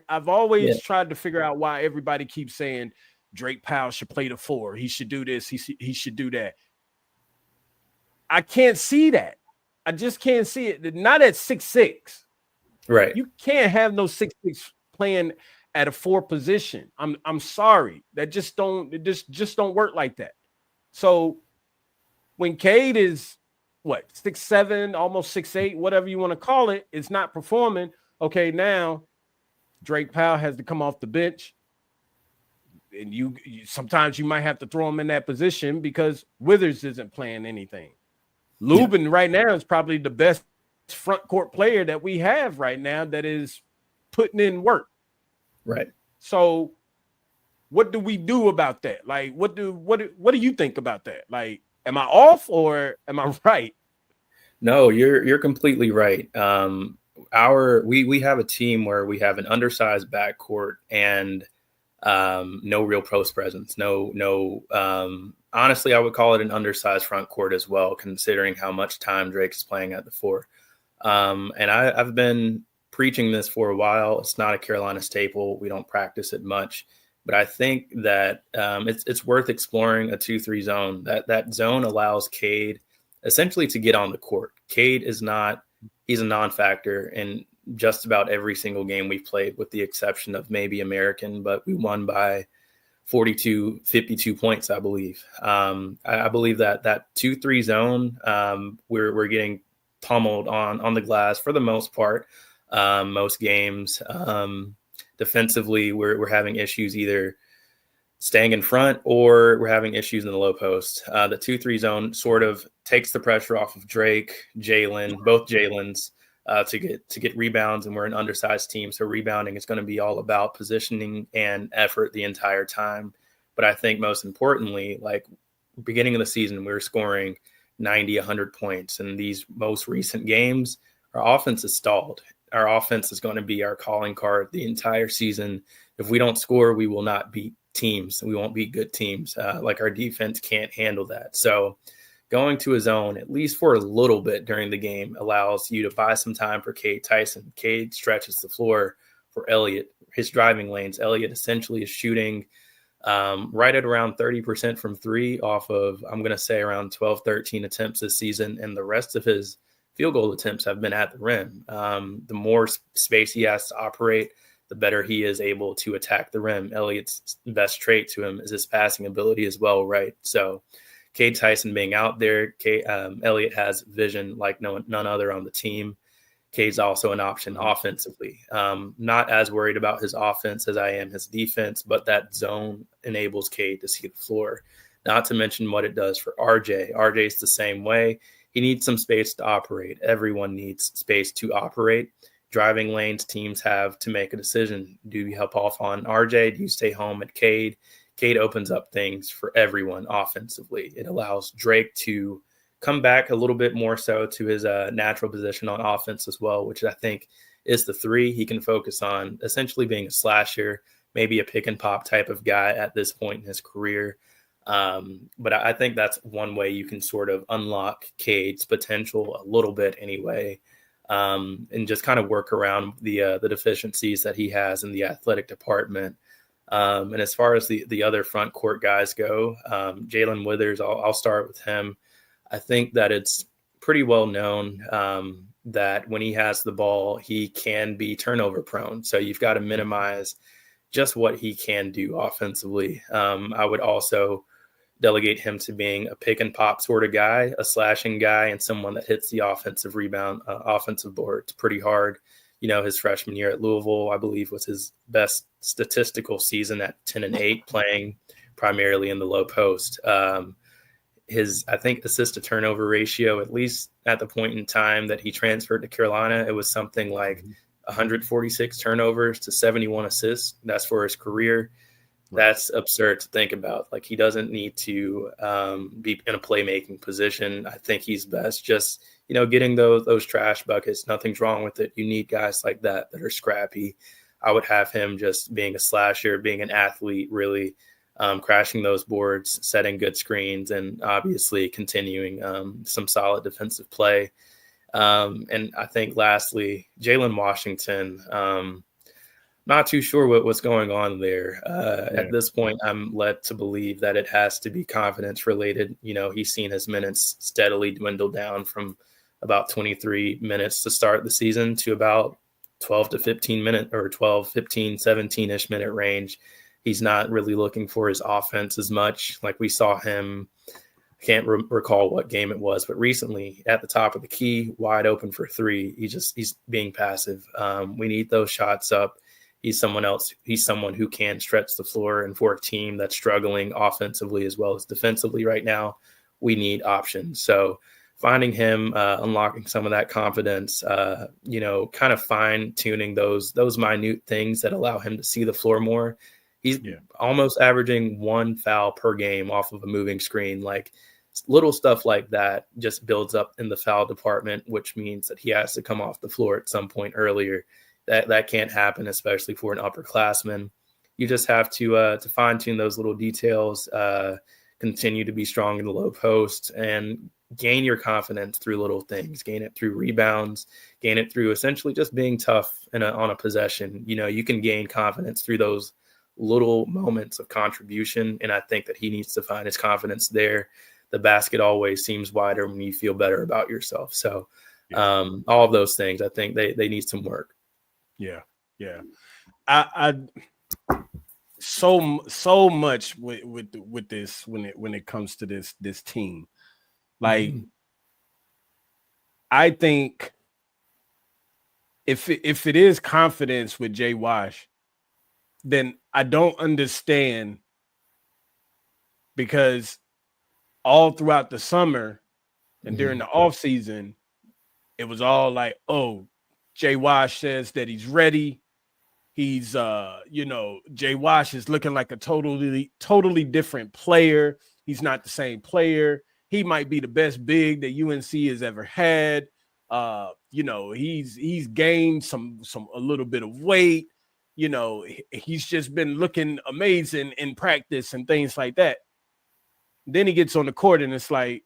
[SPEAKER 1] I've always tried to figure out why everybody keeps saying Drake Powell should play the 4. He should do this. He should do that. I can't see that. I just can't see it. Not at 6'6".
[SPEAKER 6] Right.
[SPEAKER 1] You can't have no 6'6" playing at a 4 position. I'm sorry. That just don't work like that. So when Cade is 6'7", almost 6'8", whatever you want to call it, is not performing. Okay, now Drake Powell has to come off the bench, and you sometimes you might have to throw him in that position because Withers isn't playing anything. Lubin right now is probably the best front court player that we have right now that is putting in work.
[SPEAKER 6] Right.
[SPEAKER 1] So what do we do about that? Like, what do you think about that? Like, am I off or am I right?
[SPEAKER 6] No, you're completely right. We have a team where we have an undersized backcourt and no real post presence. Honestly, I would call it an undersized front court as well, considering how much time Drake is playing at the 4. And I've been preaching this for a while. It's not a Carolina staple. We don't practice it much. But I think that it's worth exploring a 2-3 zone. That zone allows Cade essentially to get on the court. Cade he's a non-factor in just about every single game we've played, with the exception of maybe American, but we won by 52 points, I believe. I believe that 2-3 zone, we're getting pummeled on the glass for the most part, most games. Defensively, we're having issues either staying in front or we're having issues in the low post. The 2-3 zone sort of takes the pressure off of Drake, Jalen, both Jalen's, to get rebounds, and we're an undersized team. So rebounding is going to be all about positioning and effort the entire time. But I think most importantly, like beginning of the season, we were scoring 90, 100 points. And these most recent games, our offense is stalled. Our offense is going to be our calling card the entire season. If we don't score, we will not beat teams. We won't beat good teams. Like our defense can't handle that. So going to a zone, at least for a little bit during the game, allows you to buy some time for Cade Tyson. Cade stretches the floor for Elliott, his driving lanes. Elliott essentially is shooting right at around 30% from 3 off of, I'm going to say, around 12, 13 attempts this season. And the rest of his field goal attempts have been at the rim. The more space he has to operate, the better he is able to attack the rim. Elliott's best trait to him is his passing ability as well, right? So Cade Tyson being out there, Elliott has vision like none other on the team. Cade's also an option offensively. Not as worried about his offense as I am his defense, but that zone enables Cade to see the floor. Not to mention what it does for RJ. RJ's the same way. He needs some space to operate. Everyone needs space to operate. Driving lanes, teams have to make a decision. Do you help off on RJ? Do you stay home at Cade? Cade opens up things for everyone offensively. It allows Drake to come back a little bit more so to his natural position on offense as well, which I think is the 3. He can focus on essentially being a slasher, maybe a pick and pop type of guy at this point in his career. But I think that's one way you can sort of unlock Cade's potential a little bit anyway, and just kind of work around the deficiencies that he has in the athletic department. And as far as the other front court guys go, Jalen Withers, I'll start with him. I think that it's pretty well known that when he has the ball, he can be turnover prone. So you've got to minimize just what he can do offensively. I would also delegate him to being a pick and pop sort of guy, a slashing guy, and someone that hits the offensive rebound, offensive boards pretty hard. his freshman year at Louisville, I believe, was his best statistical season at 10-8, playing primarily in the low post. His, I think, assist to turnover ratio, at least at the point in time that he transferred to Carolina, it was something like 146 turnovers to 71 assists. That's for his career. That's absurd to think about. Like, he doesn't need to be in a playmaking position. I think he's best just, getting those trash buckets. Nothing's wrong with it. You need guys like that are scrappy. I would have him just being a slasher, being an athlete, really crashing those boards, setting good screens, and obviously continuing some solid defensive play. And I think lastly, Jalen Washington, not too sure what's going on there. At this point, I'm led to believe that it has to be confidence related. He's seen his minutes steadily dwindle down from about 23 minutes to start the season to about 12 to 15 minute or 12, 15, 17-ish minute range. He's not really looking for his offense as much. Like we saw him, I can't recall what game it was, but recently at the top of the key, wide open for three. He's being passive. We need those shots up. He's someone who can stretch the floor. And for a team that's struggling offensively as well as defensively right now, we need options. So finding him, unlocking some of that confidence, kind of fine tuning those minute things that allow him to see the floor more. He's almost averaging 1 foul per game off of a moving screen. Like, little stuff like that just builds up in the foul department, which means that he has to come off the floor at some point earlier. That can't happen, especially for an upperclassman. You just have to fine tune those little details, continue to be strong in the low post, and gain your confidence through little things. Gain it through rebounds, gain it through essentially just being tough on a possession. You can gain confidence through those little moments of contribution, and I think that he needs to find his confidence there. The basket always seems wider when you feel better about yourself. So all of those things, I think they need some work.
[SPEAKER 1] Yeah. I so much with this when it comes to this team. Like, I think if it is confidence with Jay Wash, then I don't understand, because all throughout the summer and during the offseason, it was all like, oh, Jay Wash says that he's ready. He's, Jay Wash is looking like a totally different player. He's not the same player. He might be the best big that UNC has ever had. He's gained a little bit of weight. He's just been looking amazing in practice and things like that. Then he gets on the court and it's like,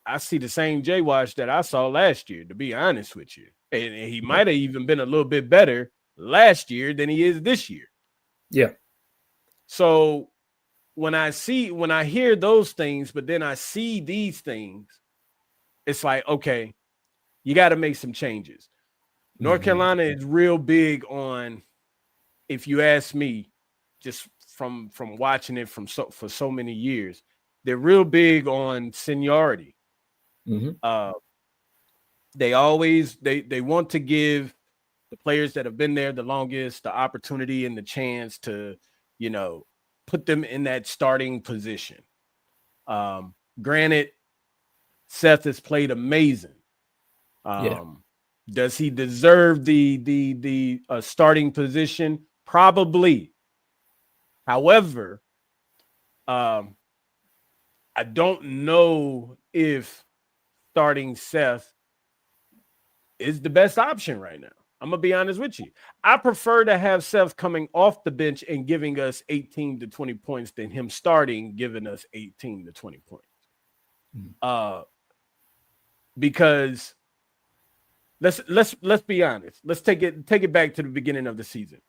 [SPEAKER 1] I see the same Jay Wash that I saw last year, to be honest with you. And he might have even been a little bit better last year than he is this year.
[SPEAKER 6] Yeah.
[SPEAKER 1] So when I hear those things, but then I see these things, it's like, okay, you got to make some changes. North Carolina is real big on, if you ask me, just from watching it for so many years, they're real big on seniority. They always they want to give the players that have been there the longest the opportunity and the chance to, put them in that starting position. Granted, Seth has played amazing. Does he deserve the starting position? Probably. However, I don't know if starting Seth is the best option right now. I'm going to be honest with you. I prefer to have Seth coming off the bench and giving us 18 to 20 points than him starting, giving us 18 to 20 points. Because let's be honest. Let's take it back to the beginning of the season.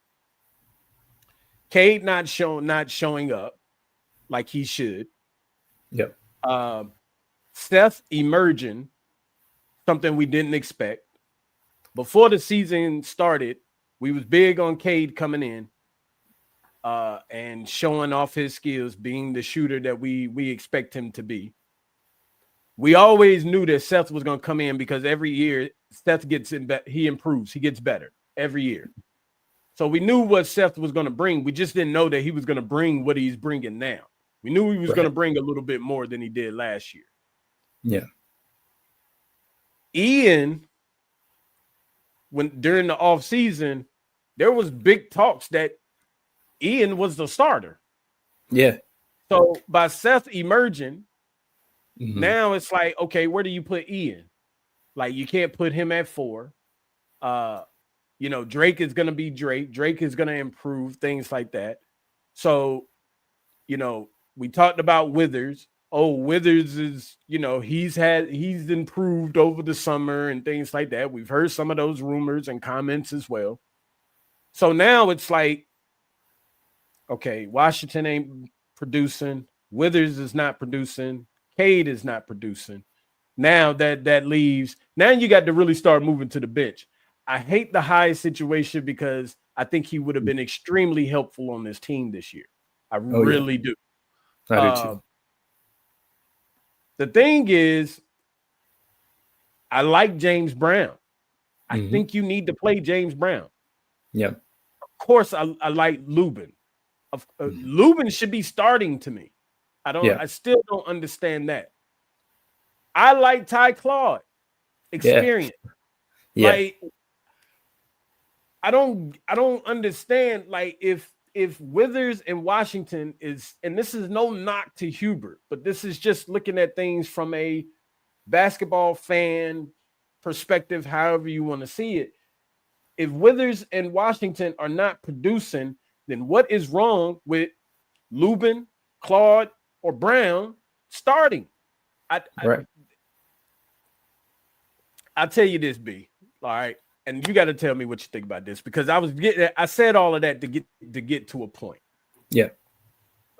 [SPEAKER 1] Cade not showing up like he should.
[SPEAKER 6] Yep.
[SPEAKER 1] Seth emerging, something we didn't expect. Before the season started, we was big on Cade coming in and showing off his skills, being the shooter that we expect him to be. we always knew that Seth was going to come in because every year Seth gets in, he improves, he gets better every year. So we knew what Seth was going to bring. We just didn't know that he was going to bring what he's bringing now. We knew he was going to bring a little bit more than he did last year.
[SPEAKER 6] Yeah.
[SPEAKER 1] Ian, during the offseason, there was big talks that Ian was the starter.
[SPEAKER 6] Yeah.
[SPEAKER 1] So by Seth emerging, now it's like, okay, where do you put Ian? Like, you can't put him at 4. Drake is going to be Drake. Drake is going to improve, things like that. So, we talked about Withers. Oh, Withers is, he's improved over the summer and things like that. We've heard some of those rumors and comments as well. So now it's like, okay, Washington ain't producing. Withers is not producing. Cade is not producing. Now that leaves. Now you got to really start moving to the bench. I hate the High situation because I think he would have been extremely helpful on this team this year. I really do.
[SPEAKER 6] I do too.
[SPEAKER 1] The thing is, I like James Brown. I think you need to play James Brown.
[SPEAKER 6] Yeah.
[SPEAKER 1] Of course, I like Lubin. Lubin should be starting to me. I still don't understand that. I like Ty Claude. Experience.
[SPEAKER 6] Yeah.
[SPEAKER 1] Like, I don't understand. Like, if Withers and Washington is, and this is no knock to Hubert, but this is just looking at things from a basketball fan perspective, however you want to see it. If Withers and Washington are not producing, then what is wrong with Lubin, Claude, or Brown starting? I'll tell you this, B. All right. And you got to tell me what you think about this, because I said all of that to get to a point.
[SPEAKER 6] Yeah.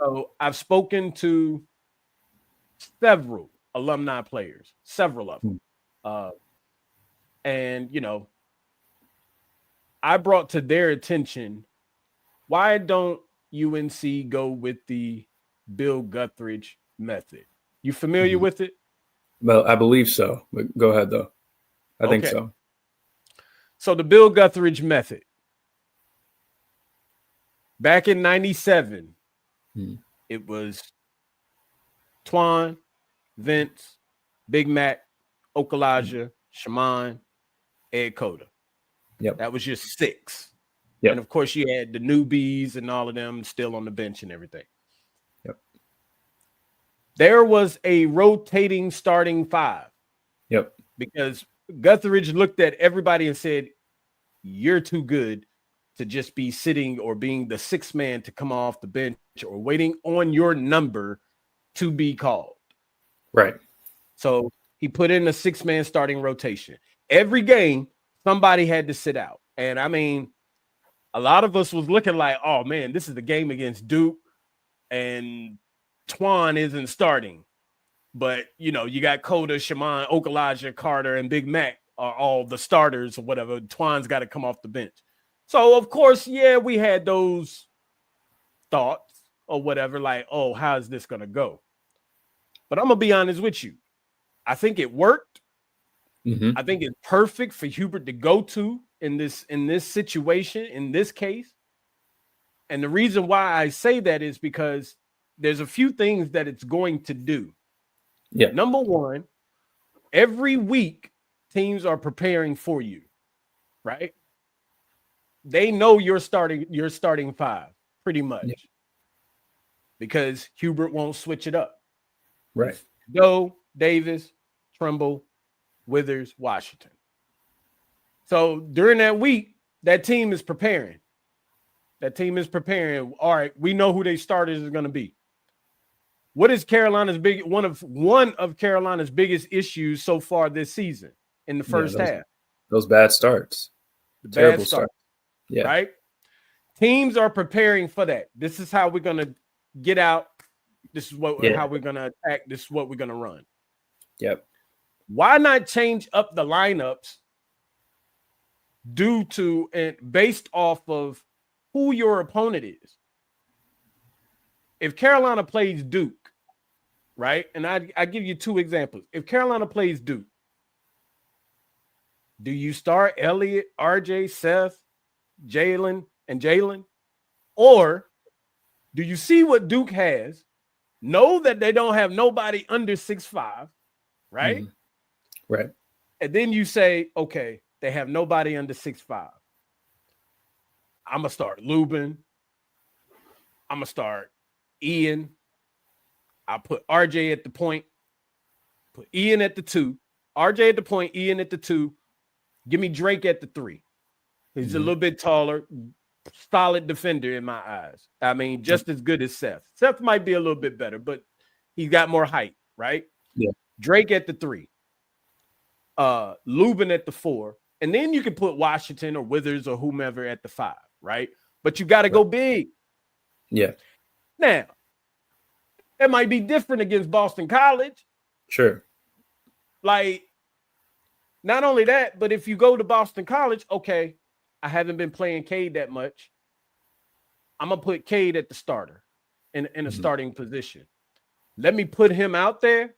[SPEAKER 1] So I've spoken to several alumni players, several of them. And, I brought to their attention, why don't UNC go with the Bill Guthridge method? You familiar with it?
[SPEAKER 6] Well, I believe so. But go ahead, though. I think so.
[SPEAKER 1] So the Bill Guthridge method. Back in 97, it was Twan, Vince, Big Mac, Okalaja, Shaman, Ed Cota.
[SPEAKER 6] Yep.
[SPEAKER 1] That was just 6.
[SPEAKER 6] Yep.
[SPEAKER 1] And of course, you had the newbies and all of them still on the bench and everything.
[SPEAKER 6] Yep.
[SPEAKER 1] There was a rotating starting 5.
[SPEAKER 6] Yep.
[SPEAKER 1] Because Guthridge looked at everybody and said, you're too good to just be sitting or being the 6th man to come off the bench or waiting on your number to be called.
[SPEAKER 6] Right.
[SPEAKER 1] So he put in a 6-man starting rotation. Every game, somebody had to sit out. And I mean, a lot of us was looking like, oh man, this is the game against Duke and Twan isn't starting. But, you got Cota, Shaman, Okalaja, Carter, and Big Mac are all the starters or whatever. Twan's got to come off the bench. So, of course, we had those thoughts or whatever, like, oh, how is this going to go? But I'm going to be honest with you. I think it worked. I think it's perfect for Hubert to go to in this situation, in this case. And the reason why I say that is because there's a few things that it's going to do.
[SPEAKER 6] Yeah.
[SPEAKER 1] Number one, every week teams are preparing for you, right? They know you're starting 5 pretty much because Hubert won't switch it up.
[SPEAKER 6] Right.
[SPEAKER 1] Doe, Davis, Trimble, Withers, Washington. So during that week, that team is preparing. All right, we know who their starters are going to be. What is Carolina's one of Carolina's biggest issues so far this season in the first half?
[SPEAKER 6] Those bad starts. Terrible starts. Yeah.
[SPEAKER 1] Right? Teams are preparing for that. This is how we're going to get out. This is how we're going to attack. This is what we're going to run.
[SPEAKER 6] Yep.
[SPEAKER 1] Why not change up the lineups due to and based off of who your opponent is? If Carolina plays Duke, right? And I give you two examples. If Carolina plays Duke, do you start Elliott, RJ, Seth, Jalen, and Jalen? Or do you see what Duke has, know that they don't have nobody under 6'5", right?
[SPEAKER 6] Mm-hmm. Right.
[SPEAKER 1] And then you say, okay, they have nobody under 6'5". I'm going to start Lubin. I'm going to start Ian. I put RJ at the point, put Ian at the 2, RJ at the point, Ian at the 2. Give me Drake at the 3. He's a little bit taller, solid defender in my eyes. I mean, just as good as Seth. Seth might be a little bit better, but he's got more height, right?
[SPEAKER 6] Yeah.
[SPEAKER 1] Drake at the 3. Lubin at the 4. And then you can put Washington or Withers or whomever at the 5, right? But you got to go big.
[SPEAKER 6] Yeah.
[SPEAKER 1] Now, it might be different against Boston College.
[SPEAKER 6] Sure.
[SPEAKER 1] Like, not only that, but if you go to Boston College, okay, I haven't been playing Cade that much. I'm going to put Cade at the starter in a starting position. Let me put him out there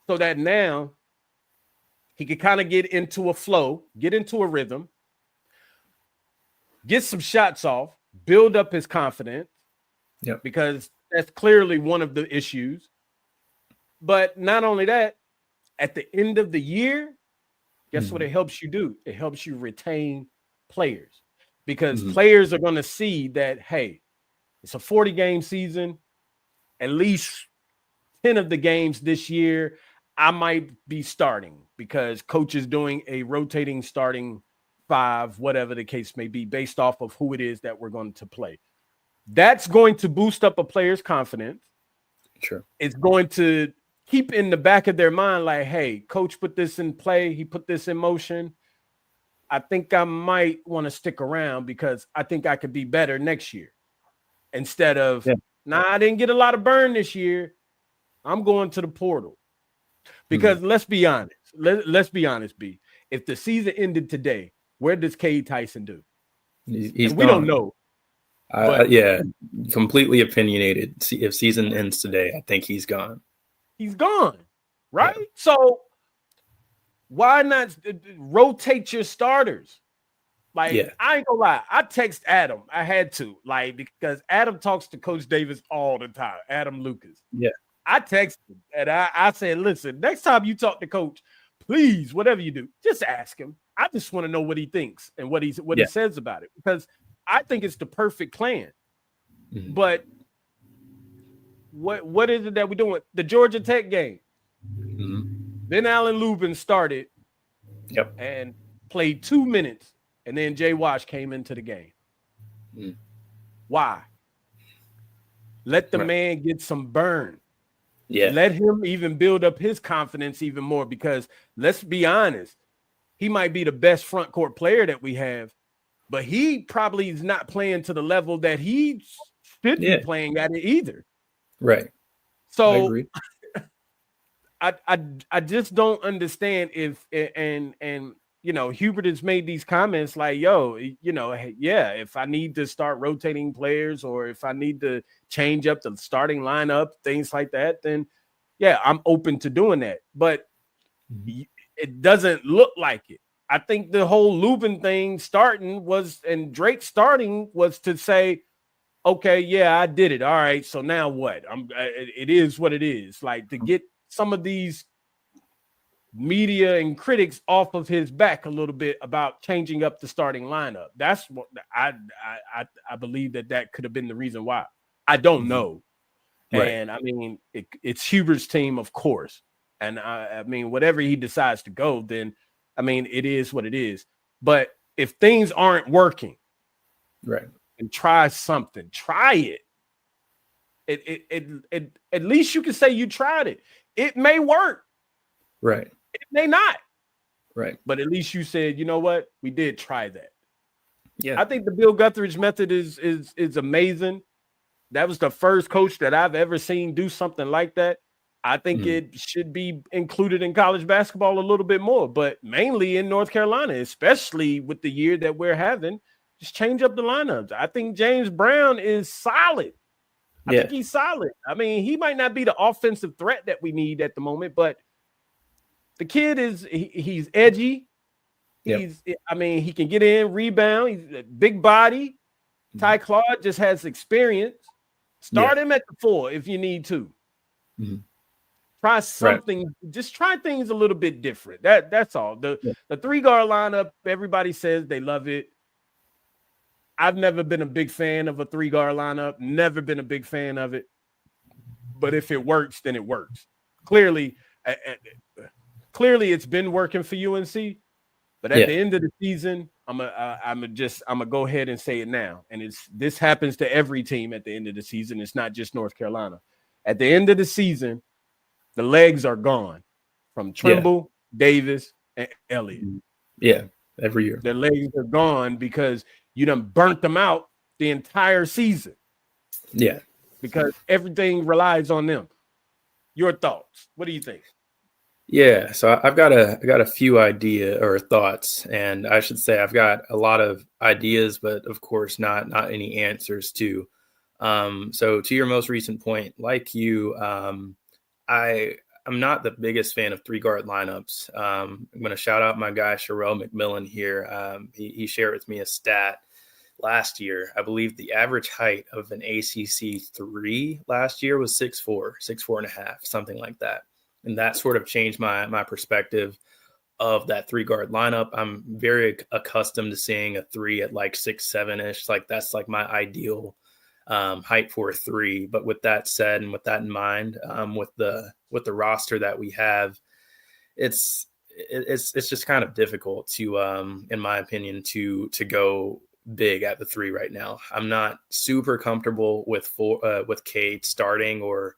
[SPEAKER 1] so that now he can kind of get into a flow, get into a rhythm, get some shots off, build up his confidence.
[SPEAKER 6] Yep.
[SPEAKER 1] Because that's clearly one of the issues. But not only that, at the end of the year, guess what it helps you do? It helps you retain players because players are going to see that, hey, it's a 40-game season. At least 10 of the games this year, I might be starting because coach is doing a rotating starting 5, whatever the case may be, based off of who it is that we're going to play. That's going to boost up a player's confidence.
[SPEAKER 6] Sure.
[SPEAKER 1] It's going to keep in the back of their mind like, hey, coach put this in play. He put this in motion. I think I might want to stick around because I think I could be better next year. Instead of, I didn't get a lot of burn this year. I'm going to the portal. Because let's be honest. Let's be honest, B. If the season ended today, where does Cade Tyson do?
[SPEAKER 6] We
[SPEAKER 1] don't know.
[SPEAKER 6] Completely opinionated. If season ends today, I think he's gone.
[SPEAKER 1] He's gone, right? Yeah. So why not rotate your starters? Like, I ain't gonna lie. I text Adam. I had to, because Adam talks to Coach Davis all the time. Adam Lucas. Yeah. I texted him and I said, listen, next time you talk to Coach, please, whatever you do, just ask him. I just want to know what he thinks and what he says about it because I think it's the perfect plan. But what is it that we're doing? The Georgia Tech game. Then Allen Lubin started and played 2 minutes, and then Jay Wash came into the game. Why? Let the man get some burn. Yeah. Let him even build up his confidence even more because let's be honest, he might be the best front court player that we have, but he probably is not playing to the level that he should be playing at it either.
[SPEAKER 6] Right.
[SPEAKER 1] So I agree. I just don't understand if Hubert has made these comments like, if I need to start rotating players or if I need to change up the starting lineup, things like that, then I'm open to doing that. But it doesn't look like it. I think the whole Lubin thing and Drake starting was to say, okay, I did it. All right, so now what? It is what it is. Like to get some of these media and critics off of his back a little bit about changing up the starting lineup. That's what I believe that could have been the reason why. I don't know. Right. And I mean, it's Hubert's team, of course. And I mean, whatever he decides to go, then I mean, it is what it is. But if things aren't working,
[SPEAKER 6] right,
[SPEAKER 1] and try something, try it. It at least you can say you tried it. It may work.
[SPEAKER 6] Right.
[SPEAKER 1] It may not.
[SPEAKER 6] Right.
[SPEAKER 1] But at least you said, you know what? We did try that.
[SPEAKER 6] Yeah.
[SPEAKER 1] I think the Bill Guthridge method is amazing. That was the first coach that I've ever seen do something like that. I think it should be included in college basketball a little bit more, but mainly in North Carolina, especially with the year that we're having. Just change up the lineups. I think James Brown is solid. I think he's solid. I mean, he might not be the offensive threat that we need at the moment, but the kid he's edgy. He can get in, rebound. He's a big body. Ty Claude just has experience. Start him at the 4 if you need to. Try something. Right. Just try things a little bit different. That's all. The 3-guard lineup, everybody says they love it. I've never been a big fan of a 3-guard lineup. Never been a big fan of it. But if it works, then it works. Clearly, it's been working for UNC. But at the end of the season, I'm gonna go ahead and say it now. And this happens to every team at the end of the season. It's not just North Carolina. At the end of the season, the legs are gone from Trimble, Davis, and Elliott.
[SPEAKER 6] Yeah, every year.
[SPEAKER 1] The legs are gone because you done burnt them out the entire season.
[SPEAKER 6] Yeah.
[SPEAKER 1] Because everything relies on them. Your thoughts? What do you think?
[SPEAKER 6] Yeah, so I've got a few idea or thoughts, and I should say I've got a lot of ideas, but of course not any answers to. So to your most recent point, like you, I'm not the biggest fan of 3-guard lineups. I'm going to shout out my guy Sherelle McMillan here. He shared with me a stat last year. I believe the average height of an ACC 3 last year was 6'4", 6'4.5", something like that. And that sort of changed my perspective of that 3-guard lineup. I'm very accustomed to seeing a 3 at like 6'7"ish. Like that's like my ideal height for a 3. But with that said, and with that in mind, with the roster that we have, it's just kind of difficult to, in my opinion, to go big at the 3 right now. I'm not super comfortable with Cade starting or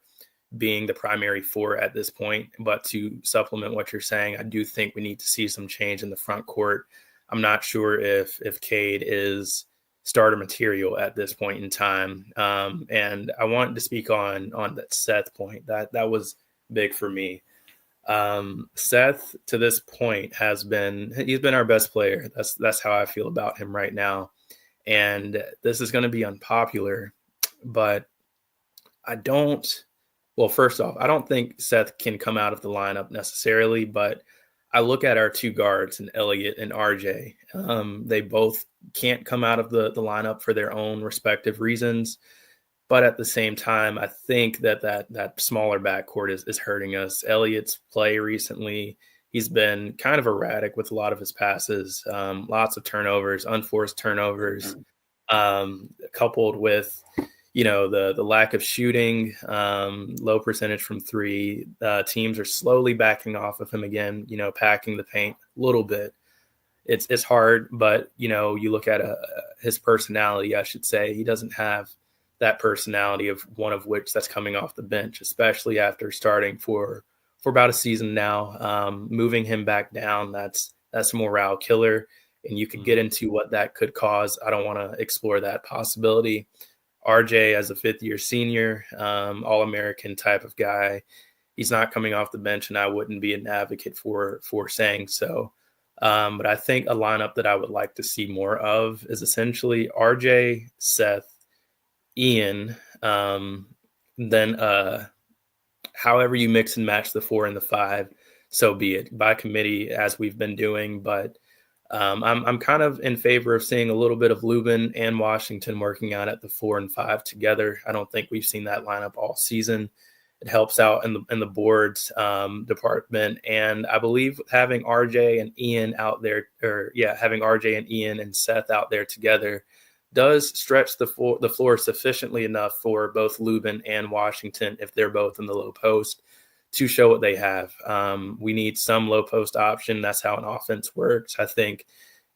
[SPEAKER 6] being the primary 4 at this point, but to supplement what you're saying, I do think we need to see some change in the front court. I'm not sure if Cade is starter material at this point in time. And I wanted to speak on that Seth point. That was big for me. Seth to this point he's been our best player. That's how I feel about him right now. And this is going to be unpopular, but first off, I don't think Seth can come out of the lineup necessarily, but I look at our 2 guards and Elliott and RJ. They both can't come out of the lineup for their own respective reasons. But at the same time, I think that smaller backcourt is hurting us. Elliott's play recently, he's been kind of erratic with a lot of his passes, lots of turnovers, unforced turnovers, coupled with the lack of shooting, low percentage from 3. Teams are slowly backing off of him again, packing the paint a little bit. It's hard, but, you look at his personality, I should say. He doesn't have that personality of one of which that's coming off the bench, especially after starting for about a season now. Moving him back down, that's a morale killer, and you could get into what that could cause. I don't want to explore that possibility. RJ as a 5th-year senior, All-American type of guy. He's not coming off the bench, and I wouldn't be an advocate for saying so. But I think a lineup that I would like to see more of is essentially RJ, Seth, Ian, then however you mix and match the 4 and the 5, so be it, by committee as we've been doing. But I'm kind of in favor of seeing a little bit of Lubin and Washington working out at the 4 and 5 together. I don't think we've seen that lineup all season. It helps out in the boards department, and I believe having RJ and Ian out there, having RJ and Ian and Seth out there together does stretch the floor sufficiently enough for both Lubin and Washington, if they're both in the low post, to show what they have. We need some low post option. That's how an offense works. I think,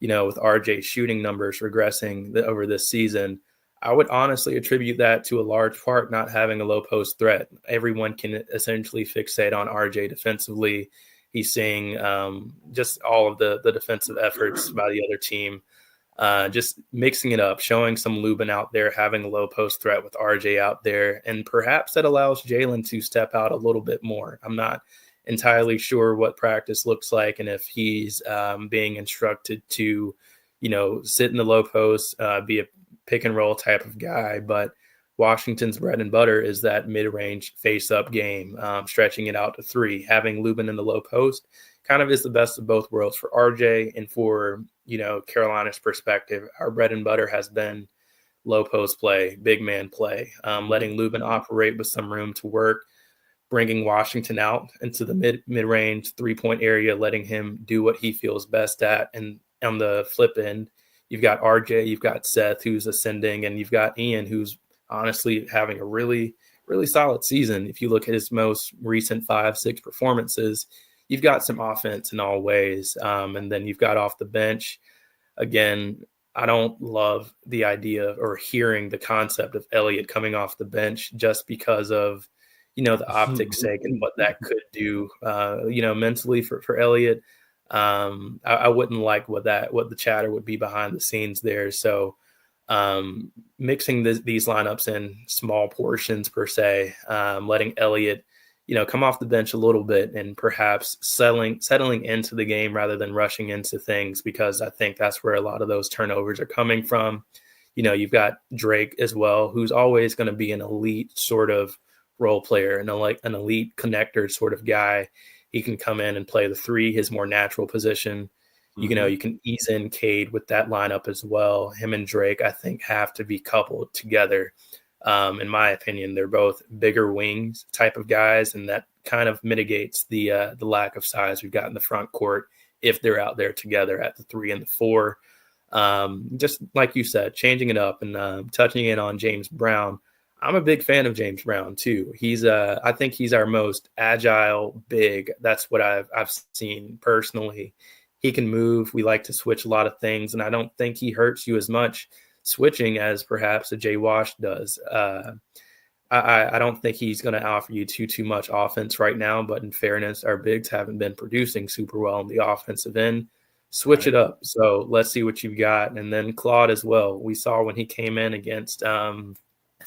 [SPEAKER 6] with RJ's shooting numbers regressing over this season, I would honestly attribute that to a large part not having a low post threat. Everyone can essentially fixate on RJ defensively. He's seeing just all of the defensive efforts by the other team. Just mixing it up, showing some Lubin out there, having a low post threat with RJ out there, and perhaps that allows Jalen to step out a little bit more. I'm not entirely sure what practice looks like and if he's being instructed to, sit in the low post, be a pick and roll type of guy. But Washington's bread and butter is that mid-range face-up game, stretching it out to 3. Having Lubin in the low post kind of is the best of both worlds for RJ and for, Carolina's perspective. Our bread and butter has been low post play, big man play, letting Lubin operate with some room to work, bringing Washington out into the mid-range 3-point area, letting him do what he feels best at. And on the flip end, you've got RJ, you've got Seth, who's ascending, and you've got Ian, who's honestly having a really, really solid season. If you look at his most recent 5-6 performances, you've got some offense in all ways. And then you've got off the bench. Again, I don't love the idea or hearing the concept of Elliott coming off the bench just because of, the optics sake and what that could do, mentally for Elliott. I wouldn't like what the chatter would be behind the scenes there. So mixing these lineups in small portions per se, letting Elliott, come off the bench a little bit and perhaps settling into the game rather than rushing into things, because I think that's where a lot of those turnovers are coming from. You've got Drake as well, who's always going to be an elite sort of role player and an elite connector sort of guy. He can come in and play the 3, his more natural position. You can ease in Cade with that lineup as well. Him and Drake, I think, have to be coupled together. In my opinion, they're both bigger wings type of guys, and that kind of mitigates the lack of size we've got in the front court if they're out there together at the 3 and the 4. Just like you said, changing it up and touching in on James Brown. I'm a big fan of James Brown too. I think he's our most agile big. That's what I've seen personally. He can move. We like to switch a lot of things, and I don't think he hurts you as much switching as perhaps a Jay Wash does. I don't think he's going to offer you too much offense right now, but in fairness, our bigs haven't been producing super well on the offensive end. Switch it up. So let's see what you've got. And then Claude as well. We saw when he came in against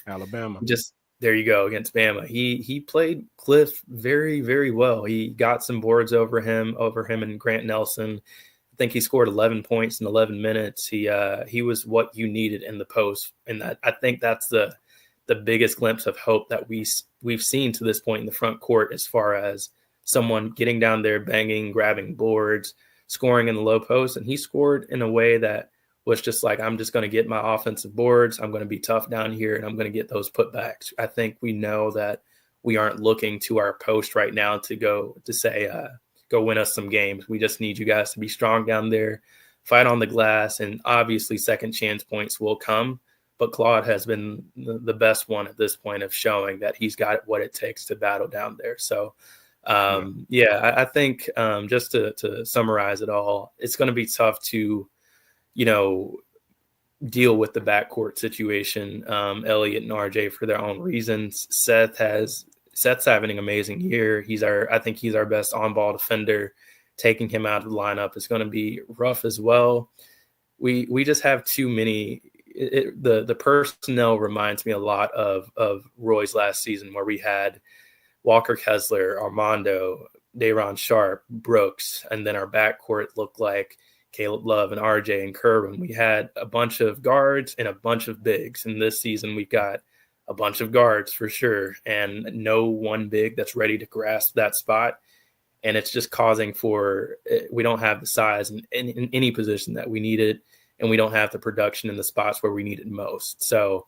[SPEAKER 1] Alabama.
[SPEAKER 6] Just there you go, against Bama. He played Cliff very, very well. He got some boards over him and Grant Nelson. I think he scored 11 points in 11 minutes. He was what you needed in the post, and that I think that's the biggest glimpse of hope that we've seen to this point in the front court, as far as someone getting down there, banging, grabbing boards, scoring in the low post. And he scored in a way that was just like, I'm just going to get my offensive boards. I'm going to be tough down here, and I'm going to get those putbacks. I think we know that we aren't looking to our post right now to go win us some games. We just need you guys to be strong down there, fight on the glass, and obviously second chance points will come. But Claude has been the best one at this point of showing that he's got what it takes to battle down there. So, I think just to summarize it all, it's going to be tough to, deal with the backcourt situation. Elliott and RJ for their own reasons. Seth's having an amazing year. I think he's our best on-ball defender. Taking him out of the lineup is going to be rough as well. We just have too many. The personnel reminds me a lot of Roy's last season, where we had Walker Kessler, Armando, Day'Ron Sharp, Brooks, and then our backcourt looked like Caleb Love and RJ and Kerwin. We had a bunch of guards and a bunch of bigs. And this season we've got a bunch of guards for sure, and no one big that's ready to grasp that spot. And it's just causing we don't have the size in any position that we needed, and we don't have the production in the spots where we need it most. So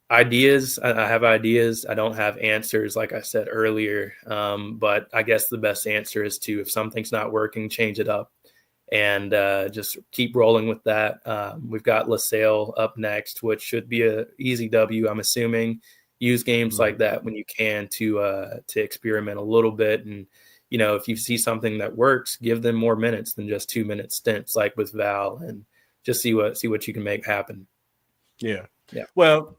[SPEAKER 6] I have ideas. I don't have answers, like I said earlier. But I guess the best answer is if something's not working, change it up. And just keep rolling with that. We've got LaSalle up next, which should be an easy W, I'm assuming. Use games like that when you can to experiment a little bit. And, if you see something that works, give them more minutes than just 2-minute stints like with Val, and just see what you can make happen.
[SPEAKER 1] Yeah. Well,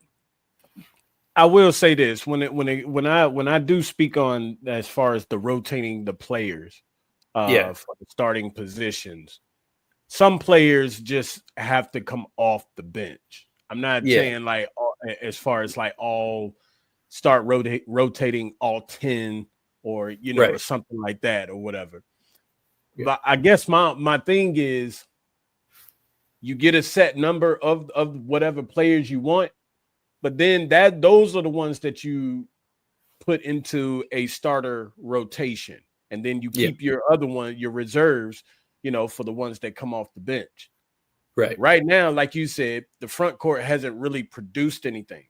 [SPEAKER 1] I will say this. When I do speak on as far as the rotating the players, for the starting positions, some players just have to come off the bench. I'm not saying like as far as like all start rotating all 10 or or something like that or whatever. But I guess my thing is, you get a set number of whatever players you want, But then those are the ones that you put into a starter rotation. And then you keep your other one, your reserves, for the ones that come off the bench.
[SPEAKER 6] Right.
[SPEAKER 1] Right now, like you said, the front court hasn't really produced anything.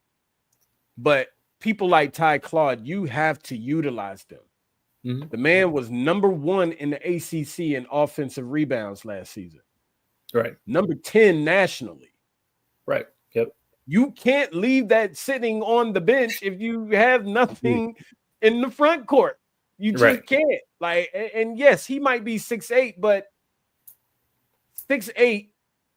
[SPEAKER 1] But people like Ty Claude, you have to utilize them. Mm-hmm. The man was number 1 in the ACC in offensive rebounds last season.
[SPEAKER 6] Right.
[SPEAKER 1] Number 10 nationally.
[SPEAKER 6] Right. Yep.
[SPEAKER 1] You can't leave that sitting on the bench if you have nothing in the front court. You just can't. And yes, he might be 6'8", but 6'8",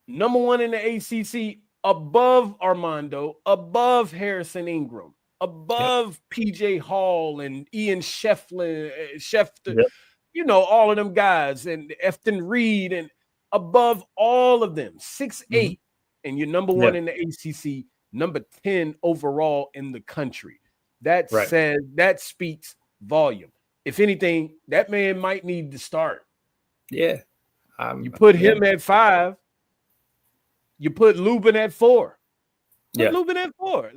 [SPEAKER 1] number 1 in the ACC, above Armando, above Harrison Ingram, above PJ Hall and Ian Schefter, all of them guys, and Efton Reed, and above all of them, 6'8", and you're number 1 in the ACC, number 10 overall in the country. That says, that speaks volume. If anything, that man might need to start.
[SPEAKER 6] Yeah.
[SPEAKER 1] You put him at 5. You put Lubin at 4. Lubin at 4.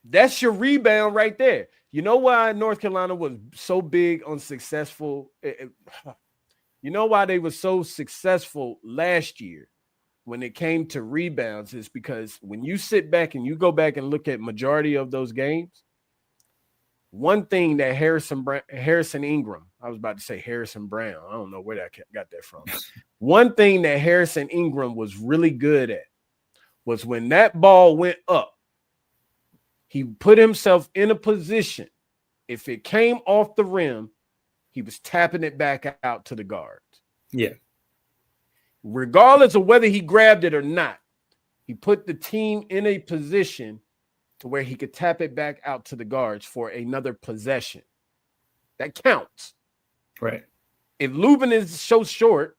[SPEAKER 1] That's your rebound right there. You know why North Carolina was so big on successful? You know why they were so successful last year when it came to rebounds is because when you sit back and you go back and look at majority of those games, one thing that Harrison Ingram, I was about to say Harrison Brown. I don't know where that got that from. One thing that Harrison Ingram was really good at was when that ball went up, he put himself in a position. If it came off the rim, he was tapping it back out to the guards.
[SPEAKER 6] Yeah.
[SPEAKER 1] Regardless of whether he grabbed it or not, he put the team in a position to where he could tap it back out to the guards for another possession. That counts.
[SPEAKER 6] Right.
[SPEAKER 1] If Lubin is so short,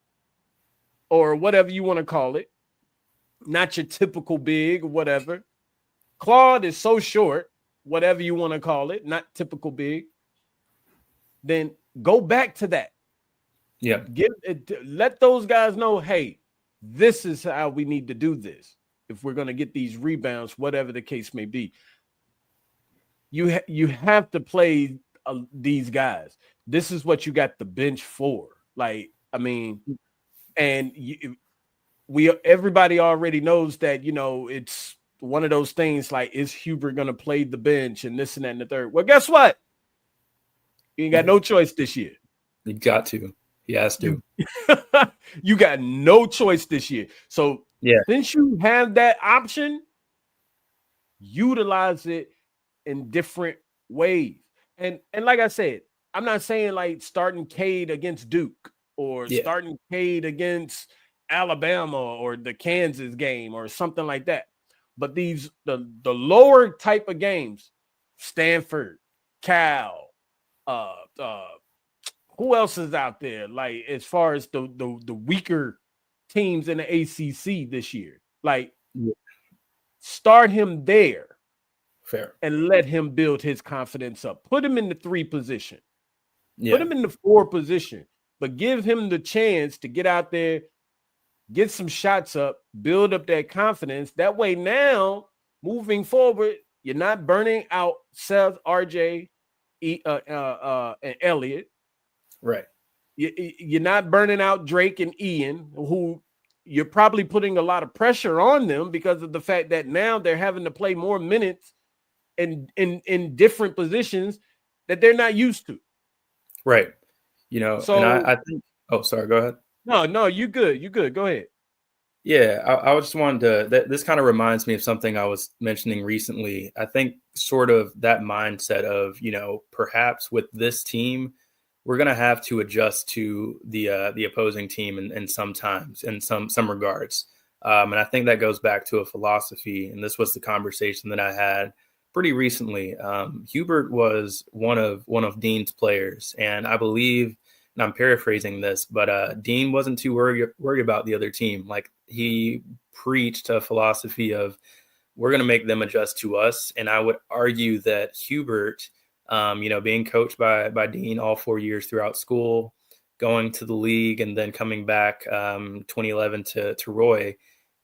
[SPEAKER 1] or whatever you want to call it, not your typical big or whatever, Claude is so short, whatever you want to call it, not typical big, then go back to that.
[SPEAKER 6] Yeah.
[SPEAKER 1] Let those guys know, hey, this is how we need to do this if we're going to get these rebounds, whatever the case may be. You have to play these guys. This is what you got the bench for. Everybody already knows that, it's one of those things like, is Hubert going to play the bench and this and that and the third? Well, guess what? You ain't got no choice this year.
[SPEAKER 6] You got to. He has to.
[SPEAKER 1] You got no choice this year. So since you have that option, utilize it in different ways. And like I said, I'm not saying like starting Cade against Duke or starting Cade against Alabama or the Kansas game or something like that. But the lower type of games, Stanford, Cal, who else is out there? Like as far as the weaker teams in the ACC this year, start him there.
[SPEAKER 6] Fair.
[SPEAKER 1] And let him build his confidence up. Put him in the 3 position.
[SPEAKER 6] Yeah.
[SPEAKER 1] Put him in the 4 position. But give him the chance to get out there, get some shots up, build up that confidence. That way now, moving forward, you're not burning out Seth, RJ, and Elliott.
[SPEAKER 6] Right.
[SPEAKER 1] You're not burning out Drake and Ian, who you're probably putting a lot of pressure on them because of the fact that now they're having to play more minutes in different positions that they're not used to.
[SPEAKER 6] Right. So and I think, sorry, go ahead.
[SPEAKER 1] No, you good. You good. Go ahead.
[SPEAKER 6] Yeah, I just wanted to, this kind of reminds me of something I was mentioning recently. I think sort of that mindset of, perhaps with this team, we're going to have to adjust to the opposing team in sometimes in some regards. And I think that goes back to a philosophy. And this was the conversation that I had pretty recently. Hubert was one of Dean's players, and I believe, and I'm paraphrasing this, but Dean wasn't too worried about the other team. Like he preached a philosophy of we're going to make them adjust to us. And I would argue that Hubert, being coached by Dean all 4 years throughout school, going to the league and then coming back 2011 to Roy,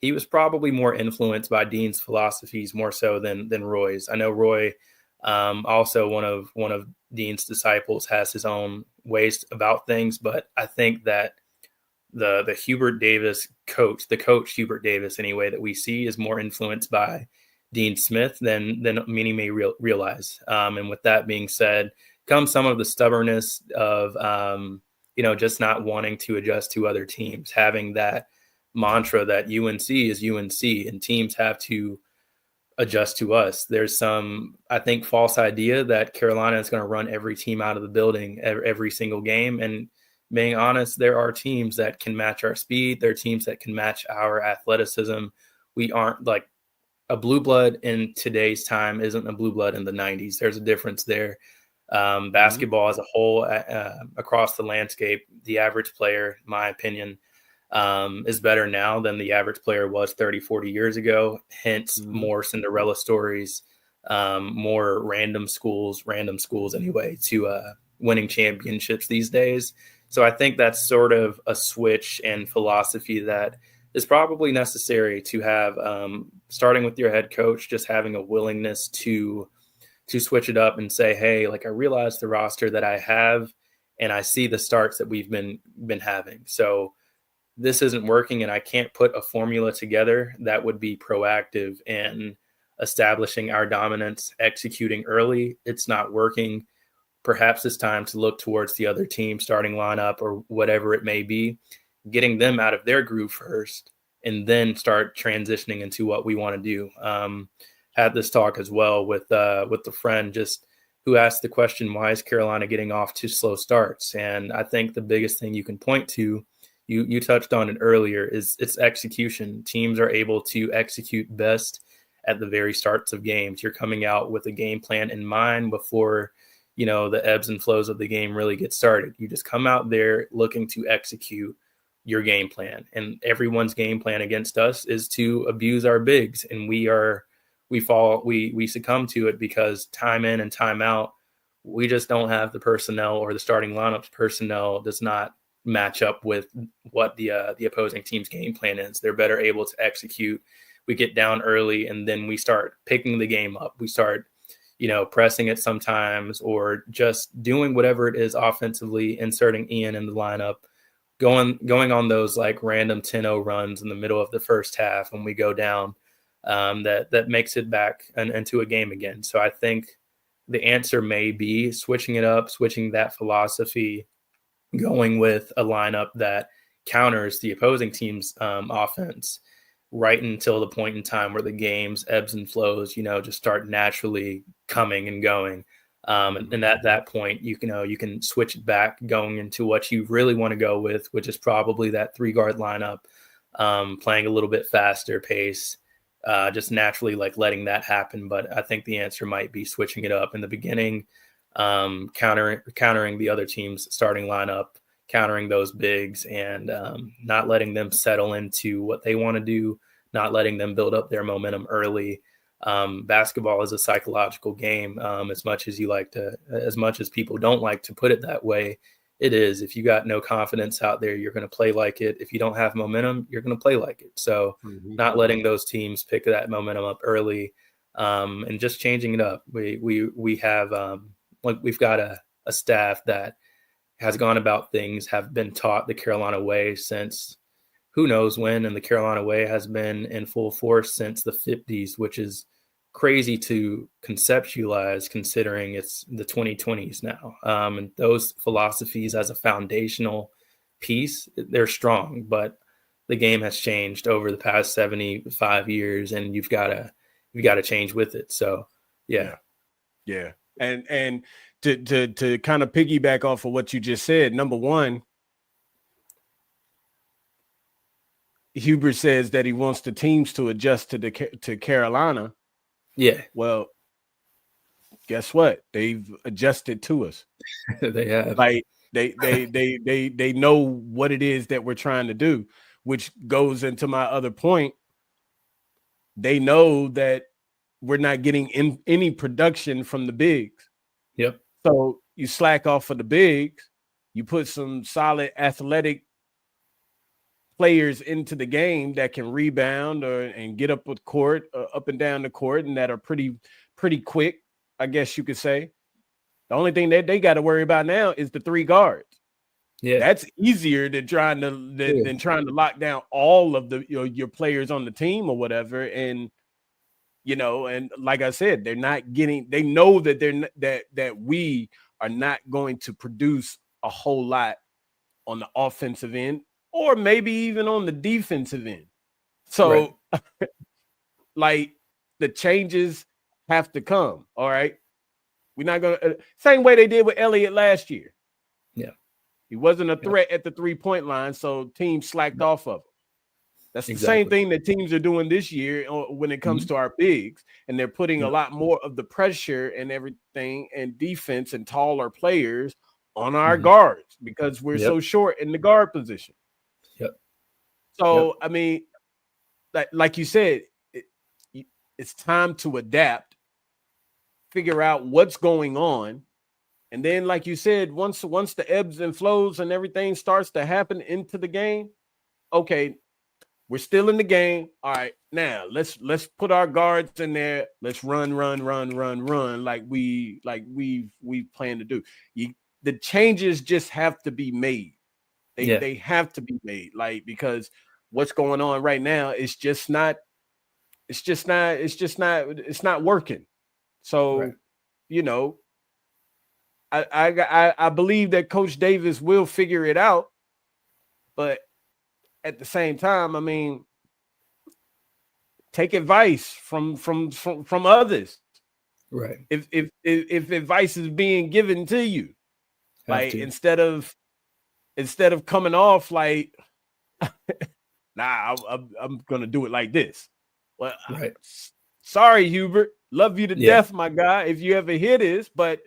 [SPEAKER 6] he was probably more influenced by Dean's philosophies more so than Roy's. I know Roy, also one of Dean's disciples, has his own ways about things, but I think that the Hubert Davis coach, the coach Hubert Davis anyway, that we see is more influenced by Dean Smith than many may realize. And with that being said, comes some of the stubbornness of just not wanting to adjust to other teams, having that mantra that UNC is UNC and teams have to adjust to us. There's some, I think, false idea that Carolina is going to run every team out of the building every single game. And being honest, there are teams that can match our speed. There are teams that can match our athleticism. We aren't like a blue blood in today's time isn't a blue blood in the 90s. There's a difference there. Basketball as a whole, across the landscape, the average player, in my opinion, is better now than the average player was 30, 40 years ago. Hence, more Cinderella stories, more random schools anyway, to winning championships these days. So I think that's sort of a switch in philosophy that is probably necessary to have, starting with your head coach, just having a willingness to switch it up and say, hey, like, I realize the roster that I have and I see the starts that we've been having. So this isn't working and I can't put a formula together that would be proactive in establishing our dominance, executing early. It's not working. Perhaps it's time to look towards the other team starting lineup or whatever it may be, getting them out of their groove first, and then start transitioning into what we want to do. Had this talk as well with the friend just who asked the question, why is Carolina getting off to slow starts? And I think the biggest thing you can point to, you touched on it earlier, is it's execution. Teams are able to execute best at the very starts of games. You're coming out with a game plan in mind before the ebbs and flows of the game really get started. You just come out there looking to execute your game plan, and everyone's game plan against us is to abuse our bigs, and we succumb to it because time in and time out, we just don't have the personnel, or the starting lineup personnel does not match up with what the opposing team's game plan is. They're better able to execute. We get down early and then we start picking the game up. We start pressing it sometimes, or just doing whatever it is offensively, inserting Ian in the lineup, going on those like random 10-0 runs in the middle of the first half when we go down, that makes it back into a game again. So I think the answer may be switching it up, switching that philosophy, going with a lineup that counters the opposing team's offense right until the point in time where the game's ebbs and flows, just start naturally coming and going. And at that point, you can switch it back going into what you really want to go with, which is probably that 3-guard lineup, playing a little bit faster pace, just naturally like letting that happen. But I think the answer might be switching it up in the beginning, countering the other team's starting lineup, countering those bigs, and not letting them settle into what they want to do, not letting them build up their momentum early. Basketball is a psychological game. As much as people don't like to put it that way, it is. If you got no confidence out there, you're going to play like it. If you don't have momentum, you're going to play like it. So not letting those teams pick that momentum up early, and just changing it up. We have we've got a staff that has gone about things, have been taught the Carolina way since who knows when, and the Carolina way has been in full force since the 50s, which is crazy to conceptualize considering it's the 2020s now. And those philosophies as a foundational piece, they're strong, but the game has changed over the past 75 years, and you've got to change with it. So, yeah.
[SPEAKER 1] And to kind of piggyback off of what you just said, number one, Hubert says that he wants the teams to adjust to Carolina.
[SPEAKER 6] Yeah.
[SPEAKER 1] Well, guess what? They've adjusted to us.
[SPEAKER 6] They have.
[SPEAKER 1] Like they know what it is that we're trying to do, which goes into my other point. They know that we're not getting any production from the bigs.
[SPEAKER 6] Yep.
[SPEAKER 1] So you slack off of the bigs, you put some solid athletic players into the game that can rebound and get up with court, up and down the court, and that are pretty quick, I guess you could say. The only thing that they got to worry about now is the 3 guards.
[SPEAKER 6] Yeah,
[SPEAKER 1] That's easier than trying to lock down all of the your players on the team or whatever. And and like I said, they're not getting. They know that that we are not going to produce a whole lot on the offensive end, or maybe even on the defensive end. So, like, the changes have to come. All right, we're not gonna same way they did with Elliott last year.
[SPEAKER 6] Yeah.
[SPEAKER 1] He wasn't a threat at the 3-point line, so teams slacked off of him. That's the
[SPEAKER 6] Exactly.
[SPEAKER 1] same thing that teams are doing this year when it comes to our bigs, and they're putting a lot more of the pressure and everything and defense and taller players on our guards because we're so short in the guard position.
[SPEAKER 6] Yep.
[SPEAKER 1] So, I mean, like you said, it's time to adapt, figure out what's going on. And then, like you said, once the ebbs and flows and everything starts to happen into the game, okay, we're still in the game. All right, now let's put our guards in there. Let's run like we plan to do. The changes just have to be made. They have to be made, like, because what's going on right now is just not. It's not working. So, I believe that Coach Davis will figure it out, but at the same time, I mean, take advice from others.
[SPEAKER 6] Right.
[SPEAKER 1] If advice is being given to you, like instead of coming off like, nah, I'm gonna do it like this. Well, sorry, Hubert, love you to death, my guy. If you ever hear this, but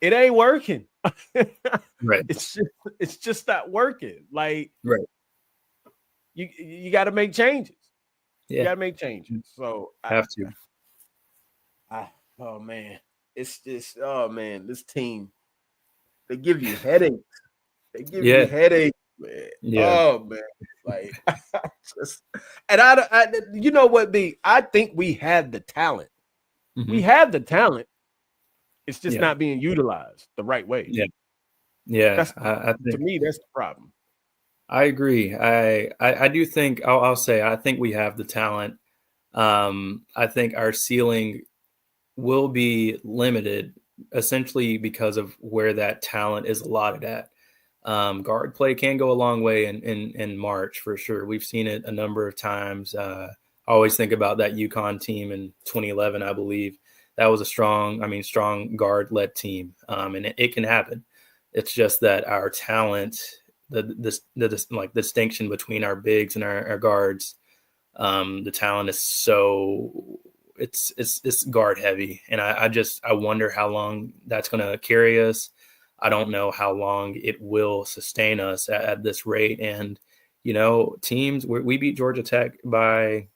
[SPEAKER 1] it ain't working.
[SPEAKER 6] Right.
[SPEAKER 1] It's just not working. Like,
[SPEAKER 6] right.
[SPEAKER 1] You got to make changes.
[SPEAKER 6] Yeah.
[SPEAKER 1] You got to make changes. So
[SPEAKER 6] have to.
[SPEAKER 1] Oh man, it's just this team. They give you headaches. They give you headaches, man.
[SPEAKER 6] Yeah.
[SPEAKER 1] Oh man, like and I you know what, B? I think we have the talent. We have the talent. It's just not being utilized the right way.
[SPEAKER 6] Yeah. Yeah.
[SPEAKER 1] I think, to me, that's the problem.
[SPEAKER 6] I agree. I do think I'll say I think we have the talent. I think our ceiling will be limited essentially because of where that talent is allotted at. Guard play can go a long way in March for sure. We've seen it a number of times. I always think about that UConn team in 2011, I believe. That was a strong guard-led team, and it can happen. It's just that our talent, the like distinction between our bigs and our guards, the talent is so it's guard heavy, and I wonder how long that's going to carry us. I don't know how long it will sustain us at this rate. And teams we beat Georgia Tech by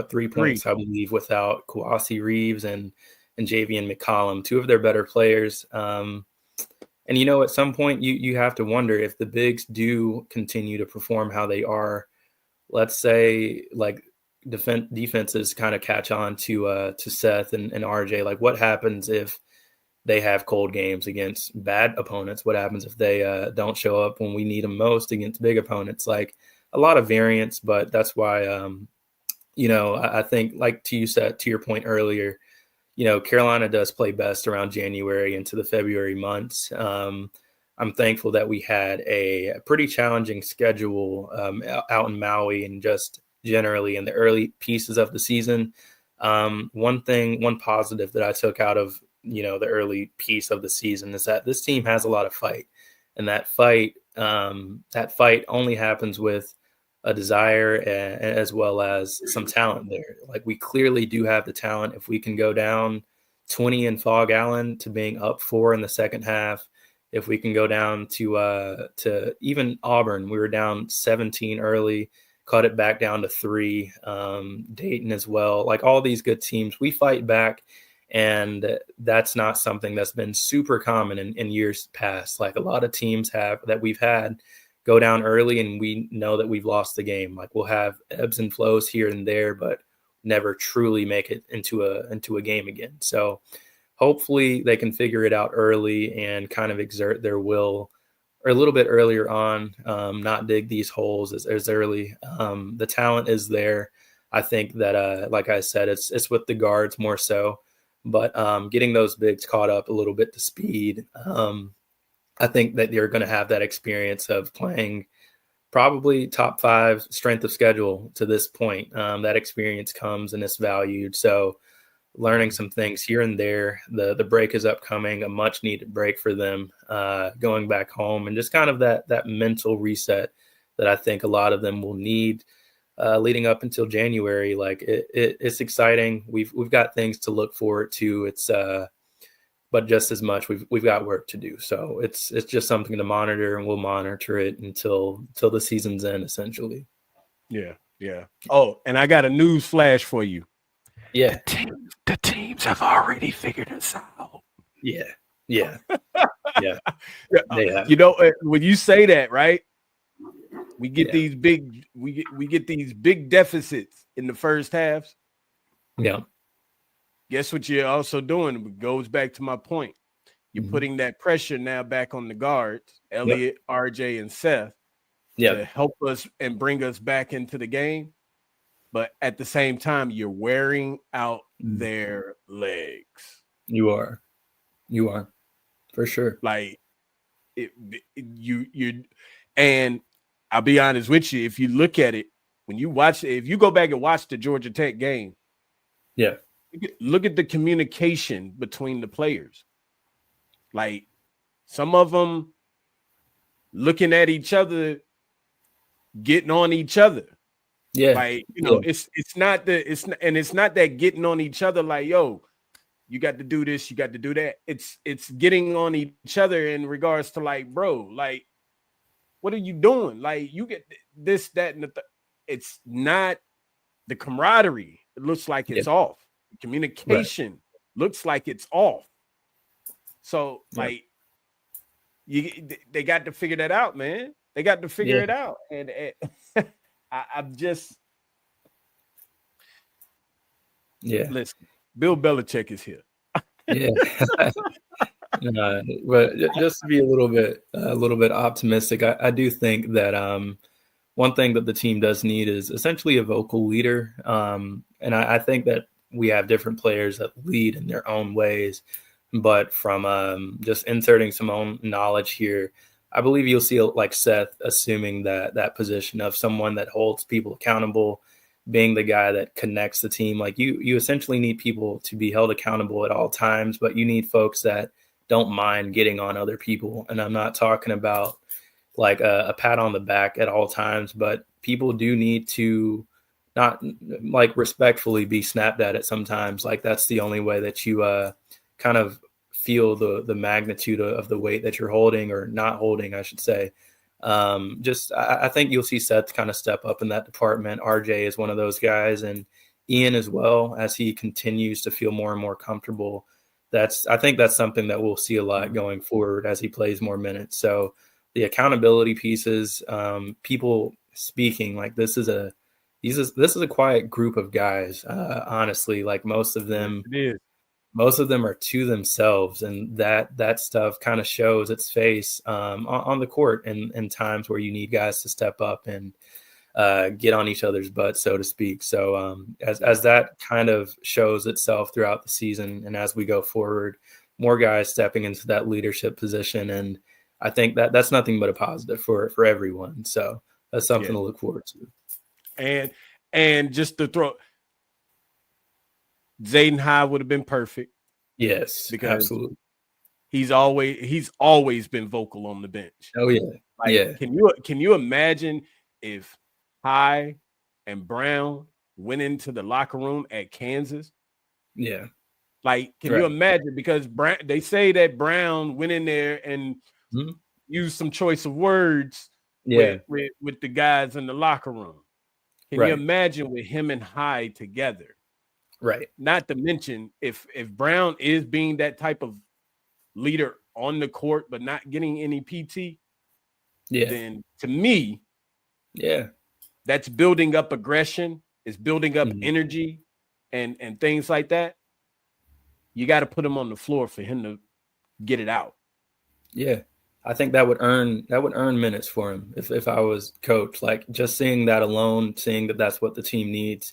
[SPEAKER 6] 3 points, I believe, without Kouassi Reeves and Javian McCollum, 2 of their better players. And at some point you have to wonder if the bigs do continue to perform how they are. Let's say like defenses kind of catch on to Seth and RJ. Like, what happens if they have cold games against bad opponents? What happens if they don't show up when we need them most against big opponents? Like, a lot of variance, but that's why I think, like you said, to your point earlier, Carolina does play best around January into the February months. I'm thankful that we had a pretty challenging schedule out in Maui and just generally in the early pieces of the season. One positive that I took out of, the early piece of the season is that this team has a lot of fight, and that fight only happens with a desire as well as some talent there. Like, we clearly do have the talent. If we can go down 20 in Fog Allen to being up 4 in the second half, if we can go down to even Auburn, we were down 17 early, cut it back down to 3, Dayton as well. Like, all these good teams, we fight back, and that's not something that's been super common in years past. Like, a lot of teams that we've had, go down early and we know that we've lost the game. Like we'll have ebbs and flows here and there, but never truly make it into a game again. So hopefully they can figure it out early and kind of exert their will or a little bit earlier on, not dig these holes as early. The talent is there. I think that, like I said, it's with the guards more so, but getting those bigs caught up a little bit to speed. I think that you're going to have that experience of playing probably top 5 strength of schedule to this point. That experience comes and it's valued. So learning some things here and there. The break is upcoming, a much needed break for them, going back home, and just kind of that mental reset that I think a lot of them will need leading up until January. Like it's exciting. We've got things to look forward to. It's but just as much we've got work to do. So it's just something to monitor, and we'll monitor it until the season's end, essentially.
[SPEAKER 1] Yeah. Oh, and I got a news flash for you.
[SPEAKER 6] Yeah.
[SPEAKER 1] The teams have already figured this out.
[SPEAKER 6] Yeah. Yeah. They have.
[SPEAKER 1] You know, when you say that, right? We get these big deficits in the first halves.
[SPEAKER 6] Yeah.
[SPEAKER 1] Guess what you're also doing? It goes back to my point. You're putting that pressure now back on the guards, Elliott, RJ, and Seth, to help us and bring us back into the game. But at the same time, you're wearing out their legs.
[SPEAKER 6] You are for sure.
[SPEAKER 1] Like and I'll be honest with you. If you look at it, when you watch it, if you go back and watch the Georgia Tech game, look at the communication between the players. Like some of them looking at each other, getting on each other.
[SPEAKER 6] Yeah.
[SPEAKER 1] Like, you know, it's not that getting on each other like, yo, you got to do this, you got to do that. It's getting on each other in regards to like, bro, like, what are you doing? Like, you get this, that, and it's not the camaraderie. It looks like it's off. Communication looks like it's off. So, like, they got to figure that out, man. They got to figure it out. And I'm just listen, Bill Belichick is here.
[SPEAKER 6] But just to be a little bit optimistic, I do think that one thing that the team does need is essentially a vocal leader. And I think that we have different players that lead in their own ways, but from just inserting some own knowledge here, I believe you'll see like Seth assuming that position of someone that holds people accountable, being the guy that connects the team. Like you essentially need people to be held accountable at all times, but you need folks that don't mind getting on other people. And I'm not talking about like a pat on the back at all times, but people do need to not like respectfully be snapped at it sometimes. Like that's the only way that you kind of feel the magnitude of the weight that you're holding or not holding, I should say. I think you'll see Seth kind of step up in that department. RJ is one of those guys, and Ian as well, as he continues to feel more and more comfortable. I think that's something that we'll see a lot going forward as he plays more minutes. So the accountability pieces, people speaking, like this is a quiet group of guys. Honestly, like most of them are to themselves, and that stuff kind of shows its face on the court and times where you need guys to step up and get on each other's butts, so to speak. So as that kind of shows itself throughout the season, and as we go forward, more guys stepping into that leadership position, and I think that's nothing but a positive for everyone. So that's something to look forward to.
[SPEAKER 1] And just to throw, Zayden High would have been perfect.
[SPEAKER 6] Yes,
[SPEAKER 1] because
[SPEAKER 6] absolutely.
[SPEAKER 1] He's always been vocal on the bench.
[SPEAKER 6] Oh yeah,
[SPEAKER 1] like, Can you imagine if High and Brown went into the locker room at Kansas?
[SPEAKER 6] Yeah.
[SPEAKER 1] Like, can you imagine? Because they say that Brown went in there and used some choice of words with the guys in the locker room. Can you imagine with him and High together?
[SPEAKER 6] Right.
[SPEAKER 1] Not to mention if Brown is being that type of leader on the court, but not getting any PT. then to me, that's building up aggression, it's building up energy and things like that. You got to put him on the floor for him to get it out.
[SPEAKER 6] Yeah. I think that would earn minutes for him if I was coach. Like just seeing that alone, seeing that that's what the team needs,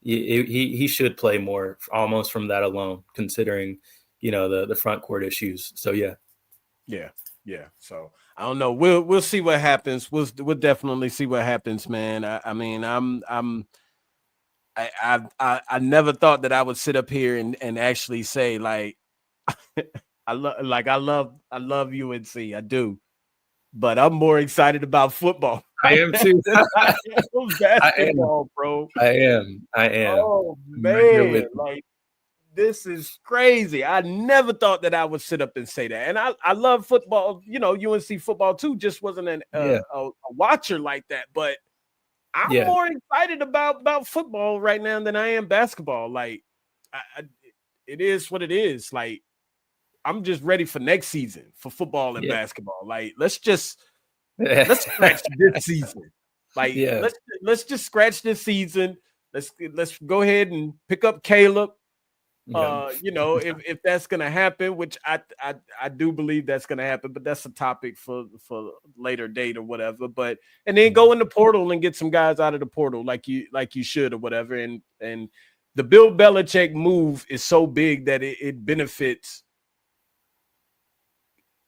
[SPEAKER 6] he should play more almost from that alone, considering the front court issues. So yeah.
[SPEAKER 1] So I don't know. We'll see what happens. We'll definitely see what happens, man. I mean, I never thought that I would sit up here and actually say like I love UNC. I do. But I'm more excited about football.
[SPEAKER 6] I am too.
[SPEAKER 1] Basketball, bro.
[SPEAKER 6] I am.
[SPEAKER 1] Oh man, like this is crazy. I never thought that I would sit up and say that. And I love football. UNC football too. Just wasn't a watcher like that. But I'm more excited about football right now than I am basketball. Like, it is what it is. Like, I'm just ready for next season for football and basketball. Like, let's scratch this season. Like, let's just scratch this season. Let's go ahead and pick up Caleb. If that's gonna happen, which I do believe that's gonna happen, but that's a topic for later date or whatever. But and then go in the portal and get some guys out of the portal like you should or whatever. And the Bill Belichick move is so big that it benefits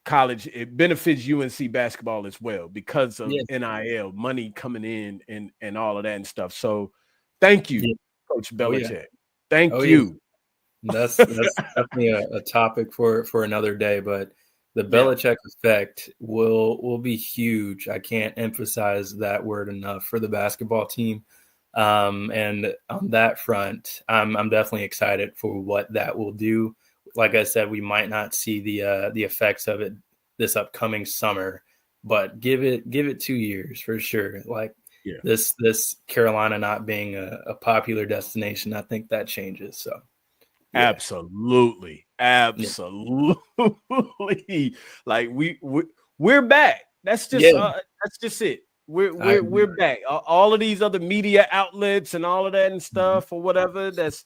[SPEAKER 1] college. It benefits UNC basketball as well because of NIL money coming in and all of that and stuff. So thank you, Coach Belichick. Thank you.
[SPEAKER 6] That's definitely a topic for another day, but the Belichick effect will be huge. I can't emphasize that word enough for the basketball team. And on that front, I'm definitely excited for what that will do. Like I said, we might not see the effects of it this upcoming summer, but give it 2 years for sure. Like this Carolina not being a popular destination, I think that changes. So. Yeah.
[SPEAKER 1] Absolutely. Like we're back. That's just it. We're back. All of these other media outlets and all of that and stuff or whatever that's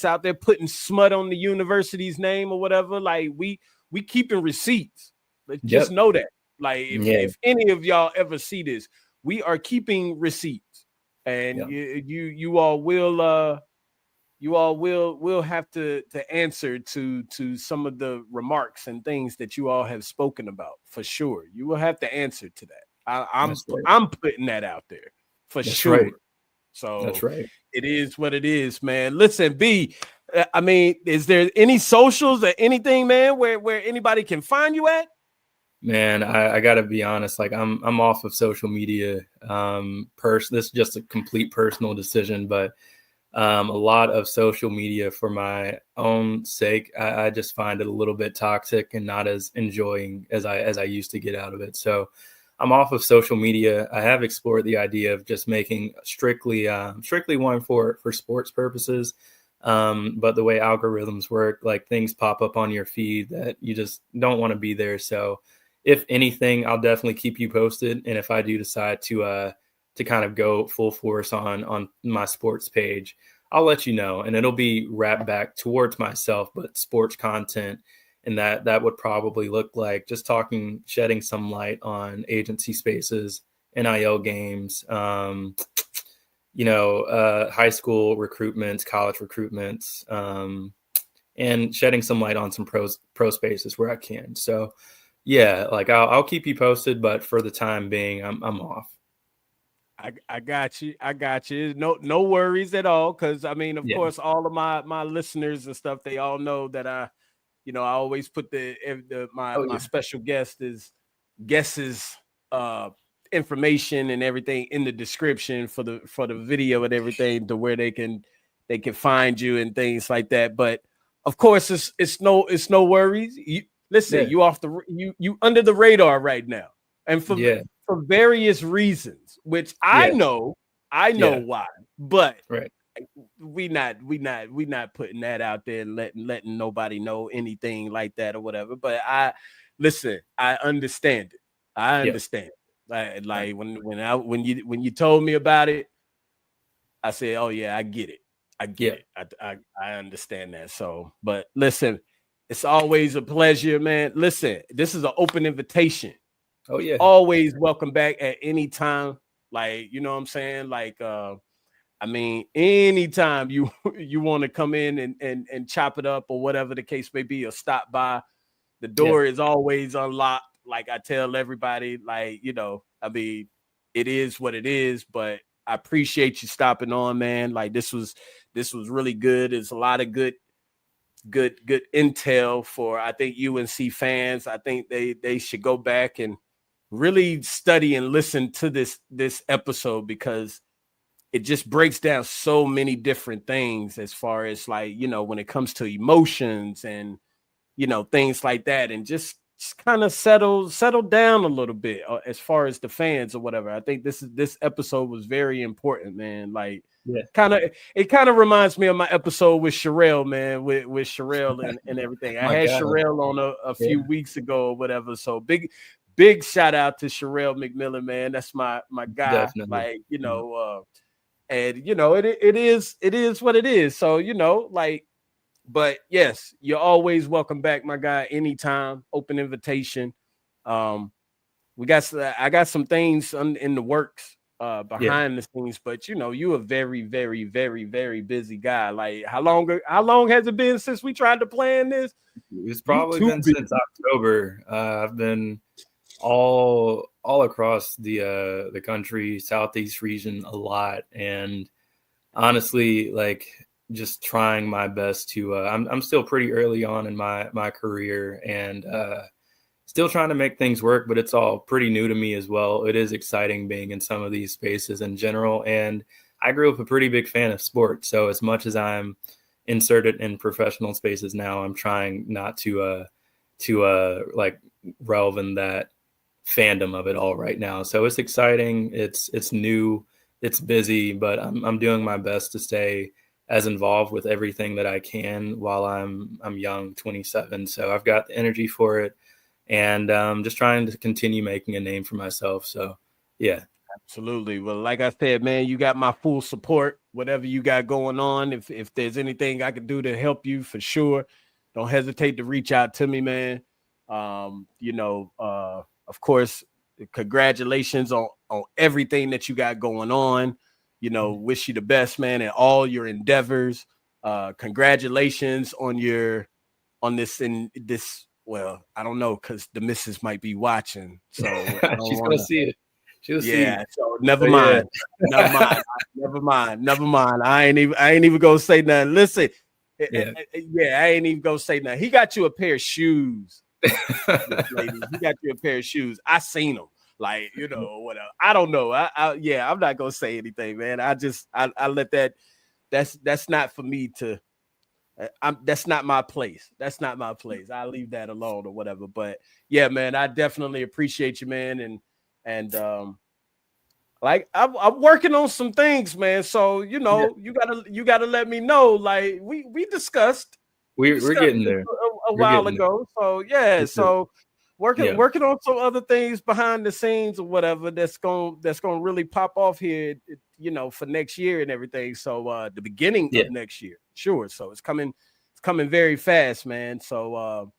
[SPEAKER 1] out there putting smut on the university's name or whatever. Like we keeping receipts. Let's just know that. Like if any of y'all ever see this, we are keeping receipts, and you all will have to answer to some of the remarks and things that you all have spoken about for sure. You will have to answer to that. I'm putting that out there for sure.
[SPEAKER 6] Right.
[SPEAKER 1] So
[SPEAKER 6] that's right.
[SPEAKER 1] It is what it is, man. Listen, B, I mean, is there any socials or anything, man, where anybody can find you at?
[SPEAKER 6] Man, I gotta be honest. Like I'm off of social media. This is just a complete personal decision, but a lot of social media for my own sake, I just find it a little bit toxic and not as enjoying as I used to get out of it. So I'm off of social media. I have explored the idea of just making strictly one for sports purposes. But the way algorithms work, like things pop up on your feed that you just don't want to be there. So if anything, I'll definitely keep you posted. And if I do decide to kind of go full force on my sports page, I'll let you know. And it'll be wrapped back towards myself, but sports content. And that would probably look like just shedding some light on agency spaces, NIL games, high school recruitments, college recruitments, and shedding some light on some pro spaces where I can. So yeah, like I'll keep you posted, but for the time being, I'm off.
[SPEAKER 1] I got you. No worries at all. Cause I mean, of course, all of my listeners and stuff, they all know that I always put my special guest's information and everything in the description for the video and everything to where they can find you and things like that. But of course, it's no worries. You off you under the radar right now, and for various reasons, which I know why, but we not putting that out there and letting nobody know anything like that or whatever. But I understand it. I understand. Like when you told me about it, I said, "Oh yeah, I get it. I get it. I understand that." So, but listen, it's always a pleasure, man. Listen, this is an open invitation.
[SPEAKER 6] Oh yeah.
[SPEAKER 1] Always welcome back at any time. Like, you know what I'm saying? Like, I mean, anytime you want to come in and chop it up or whatever the case may be, or stop by, the door is always unlocked. Like I tell everybody, like, you know, I mean, it is what it is, but I appreciate you stopping on, man. Like this was really good. It's a lot of good intel for, I think, UNC fans. I think they should go back and really study and listen to this episode, because it just breaks down so many different things as far as, like, you know, when it comes to emotions and, you know, things like that, and just kind of settle down a little bit as far as the fans or whatever. I think this episode was very important, man. Like, it kind of reminds me of my episode with Sherelle, man, with Sherelle and everything. I had Sherelle on a few weeks ago or whatever. So big shout out to Sherelle McMillan, man. That's my guy. Definitely. Like, you know, and you know, it is what it is. So, you know, like, but yes, you're always welcome back, my guy, anytime. Open invitation. I got some things in the works behind the scenes, but you know, you a very, very, very, very busy guy. Like, how long has it been since we tried to plan this?
[SPEAKER 6] It's probably been since October. I've been all across the country, Southeast region a lot, and honestly, like, just trying my best to I'm still pretty early on in my career, and still trying to make things work, but it's all pretty new to me as well. It is exciting being in some of these spaces in general, and I grew up a pretty big fan of sports, so as much as I'm inserted in professional spaces now, I'm trying not to like relve in that fandom of it all right now. So it's exciting, it's new, it's busy, but I'm doing my best to stay as involved with everything that I can while I'm young, 27. So I've got the energy for it, and just trying to continue making a name for myself. So yeah.
[SPEAKER 1] Absolutely. Well, like I said, man, you got my full support, whatever you got going on. If there's anything I can do to help you, for sure, don't hesitate to reach out to me, man. You know, of course, congratulations on everything that you got going on. You know, wish you the best, man, in all your endeavors. Congratulations on this. Well, I don't know, because the missus might be watching, so
[SPEAKER 6] she's gonna see it. She'll see it.
[SPEAKER 1] So never mind. Never mind. I ain't even gonna say nothing. Listen, I ain't even gonna say nothing. He got you a pair of shoes, lady. He got you a pair of shoes. I seen them. Like, you know, whatever. I don't know. I'm not gonna say anything, man. I let that. That's not for me to. That's not my place. I'll leave that alone or whatever. But yeah, man, I definitely appreciate you, man, and like I'm working on some things, man. So you know, you gotta let me know. Like we discussed.
[SPEAKER 6] We're getting there
[SPEAKER 1] a while ago. So yeah, so. Working on some other things behind the scenes or whatever that's gonna really pop off here, you know, for next year and everything. So the beginning of next year, sure. So it's coming very fast, man. So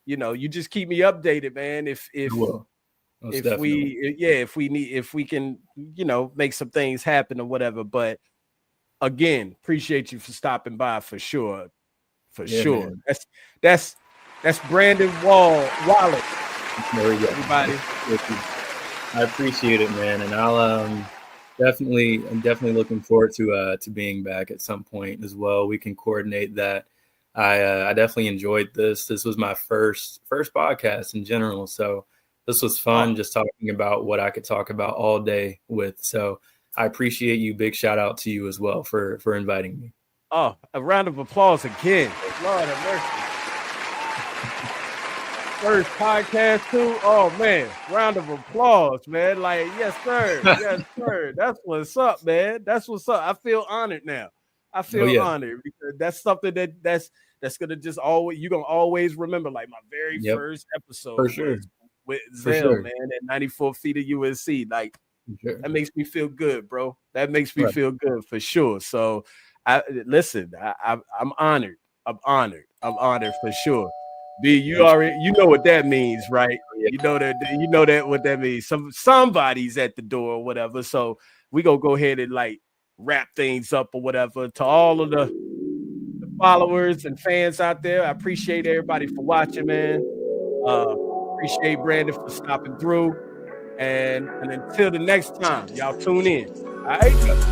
[SPEAKER 1] you know, you just keep me updated, man. If we can, you know, make some things happen or whatever. But again, appreciate you for stopping by, for sure. Sure. Man. That's Brandon Wallet.
[SPEAKER 6] There we go.
[SPEAKER 1] Everybody.
[SPEAKER 6] I appreciate it, man. And I'm definitely looking forward to being back at some point as well. We can coordinate that. I definitely enjoyed this. This was my first podcast in general. So this was fun, just talking about what I could talk about all day with. So I appreciate you. Big shout out to you as well for inviting me.
[SPEAKER 1] Oh, a round of applause again. Lord have mercy. First podcast too. Oh man, round of applause, man. Like, yes, sir. Yes, sir. That's what's up, man. That's what's up. I feel honored now. I feel honored, because that's something that's gonna just always, you're gonna always remember. Like, my very first episode,
[SPEAKER 6] for sure,
[SPEAKER 1] with
[SPEAKER 6] For
[SPEAKER 1] Zell,
[SPEAKER 6] sure.
[SPEAKER 1] man, at 94 feet of UNC. Like,
[SPEAKER 6] Sure.
[SPEAKER 1] that makes me feel good, bro. That makes me
[SPEAKER 6] Right.
[SPEAKER 1] feel good for sure. So, I'm honored. I'm honored for sure. B, you know what that means, right?
[SPEAKER 6] Yeah.
[SPEAKER 1] You know that what that means. Somebody's at the door or whatever. So we gonna go ahead and like wrap things up or whatever. To all of the followers and fans out there, I appreciate everybody for watching, man. Appreciate Brandon for stopping through. And until the next time, y'all tune in. All right.